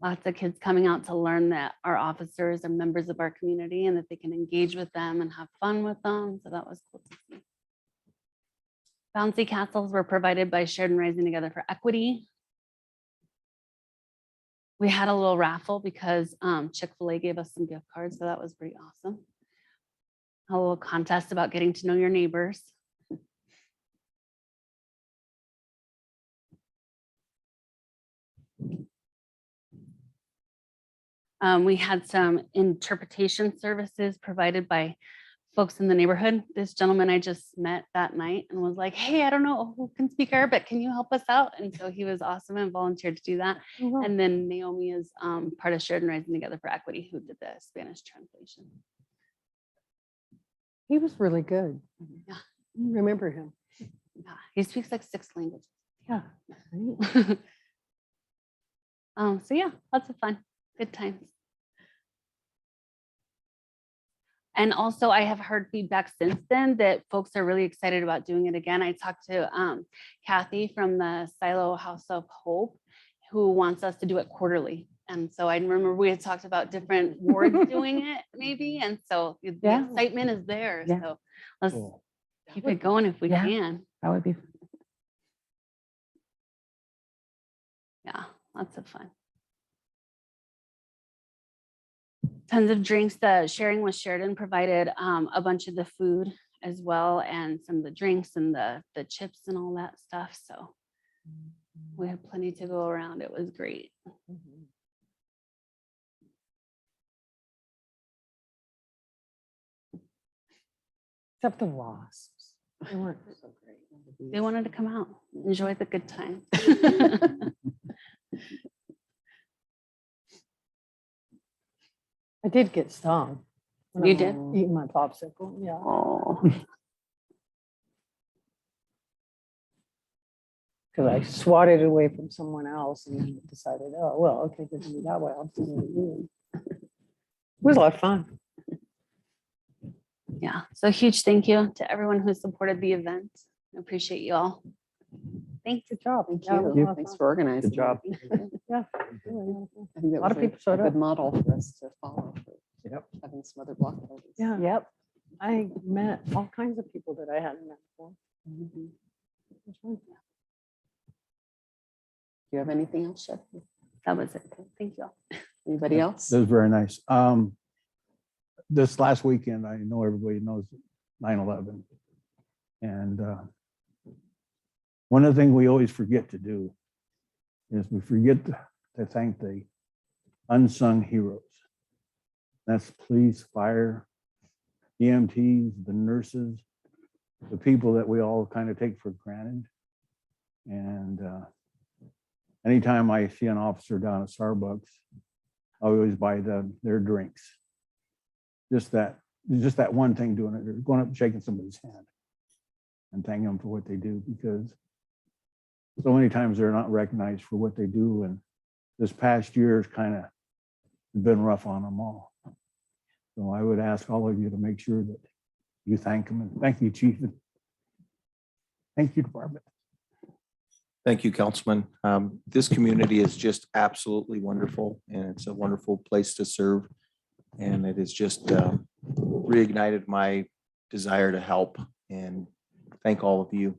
Speaker 17: Lots of kids coming out to learn that our officers are members of our community and that they can engage with them and have fun with them. So that was cool to see. Bouncy castles were provided by Sheridan Rising Together for Equity. We had a little raffle because Chick-fil-A gave us some gift cards, so that was pretty awesome. A little contest about getting to know your neighbors. We had some interpretation services provided by folks in the neighborhood. This gentleman I just met that night and was like, hey, I don't know who can speak Arabic. Can you help us out? And so he was awesome and volunteered to do that. And then Naomi is part of Sheridan Rising Together for Equity, who did the Spanish translation.
Speaker 5: He was really good.
Speaker 17: Yeah.
Speaker 5: Remember him.
Speaker 17: Yeah. He speaks like 6 languages.
Speaker 5: Yeah.
Speaker 17: So yeah, lots of fun, good times. And also I have heard feedback since then that folks are really excited about doing it again. I talked to Kathy from the Silo House of Hope, who wants us to do it quarterly. And so I remember we had talked about different wards doing it maybe. And so the excitement is there.
Speaker 18: Yeah.
Speaker 17: So let's
Speaker 16: Cool.
Speaker 17: keep it going if we
Speaker 18: Yeah.
Speaker 17: can.
Speaker 18: That would be.
Speaker 17: Yeah, lots of fun. Tons of drinks. The Sharing with Sheridan provided a bunch of the food as well, and some of the drinks and the chips and all that stuff. So we had plenty to go around. It was great.
Speaker 5: Except the wasps. They weren't so great.
Speaker 17: They wanted to come out, enjoy the good time.
Speaker 5: I did get stung. when
Speaker 17: You
Speaker 5: I
Speaker 17: did?
Speaker 5: was Eating my popsicle, yeah.
Speaker 17: Oh,
Speaker 5: Because I swatted it away from someone else and then decided, oh, well, okay, if it's that way, I'll do it you. It was a lot of fun.
Speaker 17: yeah. So huge thank you to everyone who supported the event. I appreciate you all. Thanks.
Speaker 5: Good job.
Speaker 3: Thank
Speaker 5: Yeah, it was a
Speaker 3: you.
Speaker 5: lot of
Speaker 3: Thanks
Speaker 5: fun.
Speaker 3: for organizing.
Speaker 15: Good job.
Speaker 5: Yeah.
Speaker 3: I think that
Speaker 5: A lot
Speaker 3: was
Speaker 5: of people showed
Speaker 3: a good
Speaker 5: up.
Speaker 3: model for us to follow. For
Speaker 16: Yep.
Speaker 3: having some other block parties.
Speaker 5: Yeah.
Speaker 18: Yep.
Speaker 5: I met all kinds of people that I hadn't met before.
Speaker 3: Mhm.
Speaker 5: It was fun.
Speaker 3: Do you have anything else, Chef?
Speaker 17: That was it. Thank you all.
Speaker 3: Anybody else?
Speaker 16: That was very nice. This last weekend, I know everybody knows 9/11. And one of the things we always forget to do is we forget to thank the unsung heroes. That's police, fire, EMTs, the nurses, the people that we all kind of take for granted. And anytime I see an officer down at Starbucks, I always buy their drinks. Just that one thing doing it, going up and shaking somebody's hand and thanking them for what they do, because so many times they're not recognized for what they do. And this past year has kind of been rough on them all. So I would ask all of you to make sure that you thank them, and thank you, Chief. And thank you, Department.
Speaker 10: Thank you, Councilman. This community is just absolutely wonderful, and it's a wonderful place to serve. And it has just reignited my desire to help and thank all of you.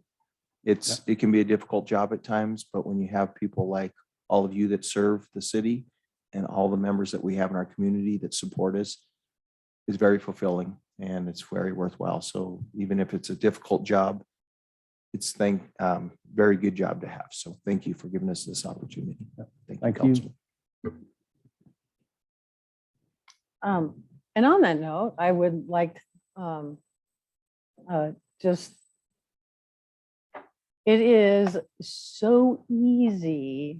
Speaker 10: It can be a difficult job at times, but when you have people like all of you that serve the city and all the members that we have in our community that support us, it's very fulfilling and it's very worthwhile. So even if it's a difficult job, it's very good job to have. So thank you for giving us this opportunity.
Speaker 16: Thank you.
Speaker 10: Councilman.
Speaker 5: And on that note, I would like just, it is so easy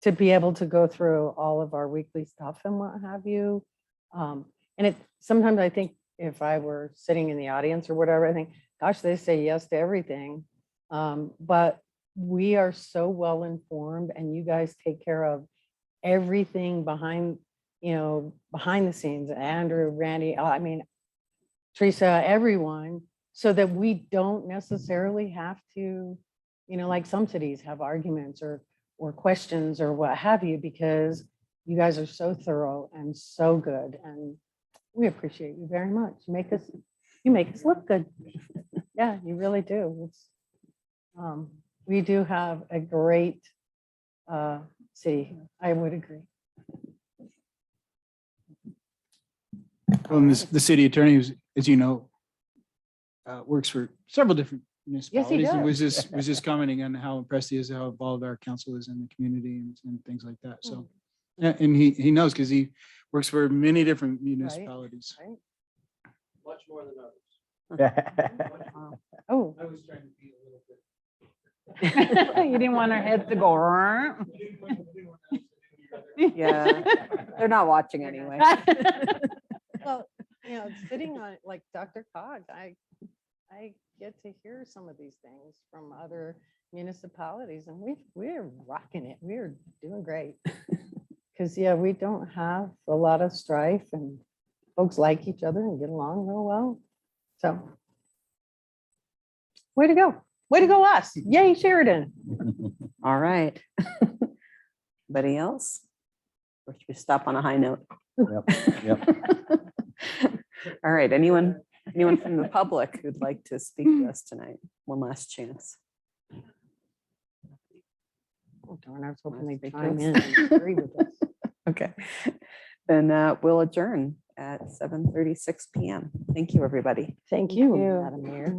Speaker 5: to be able to go through all of our weekly stuff and what have you. And sometimes I think if I were sitting in the audience or whatever, I think, gosh, they say yes to everything. But we are so well informed, and you guys take care of everything behind the scenes. Andrew, Randy, I mean, Teresa, everyone, so that we don't necessarily have to, like some cities have arguments or questions or what have you, because you guys are so thorough and so good, and we appreciate you very much. You make us look good. Yeah, you really do. We do have a great city. I would agree.
Speaker 2: The city attorney, as you know, works for several different municipalities. And was just commenting on how impressed he is, how involved our council is in the community and things like that. So, and he knows, because he works for many different municipalities.
Speaker 5: Right.
Speaker 9: Much more than others.
Speaker 5: Oh.
Speaker 2: I was trying to be a little bit.
Speaker 18: You didn't want our heads to go. Yeah, they're not watching anyway.
Speaker 5: Well, sitting on like Dr. Cog, I get to hear some of these things from other municipalities, and we're rocking it. We're doing great. Because we don't have a lot of strife, and folks like each other and get along real well. So way to go. Way to go us. Yay, Sheridan.
Speaker 18: All right. Anybody else? Or should we stop on a high note?
Speaker 16: Yep.
Speaker 18: All right, anyone from the public who'd like to speak to us tonight? One last chance.
Speaker 5: Oh, darn, I was hoping they'd chime in and agree with us.
Speaker 18: Okay, then we'll adjourn at 7:36 p.m. Thank you, everybody.
Speaker 5: Thank you, Madam Mayor.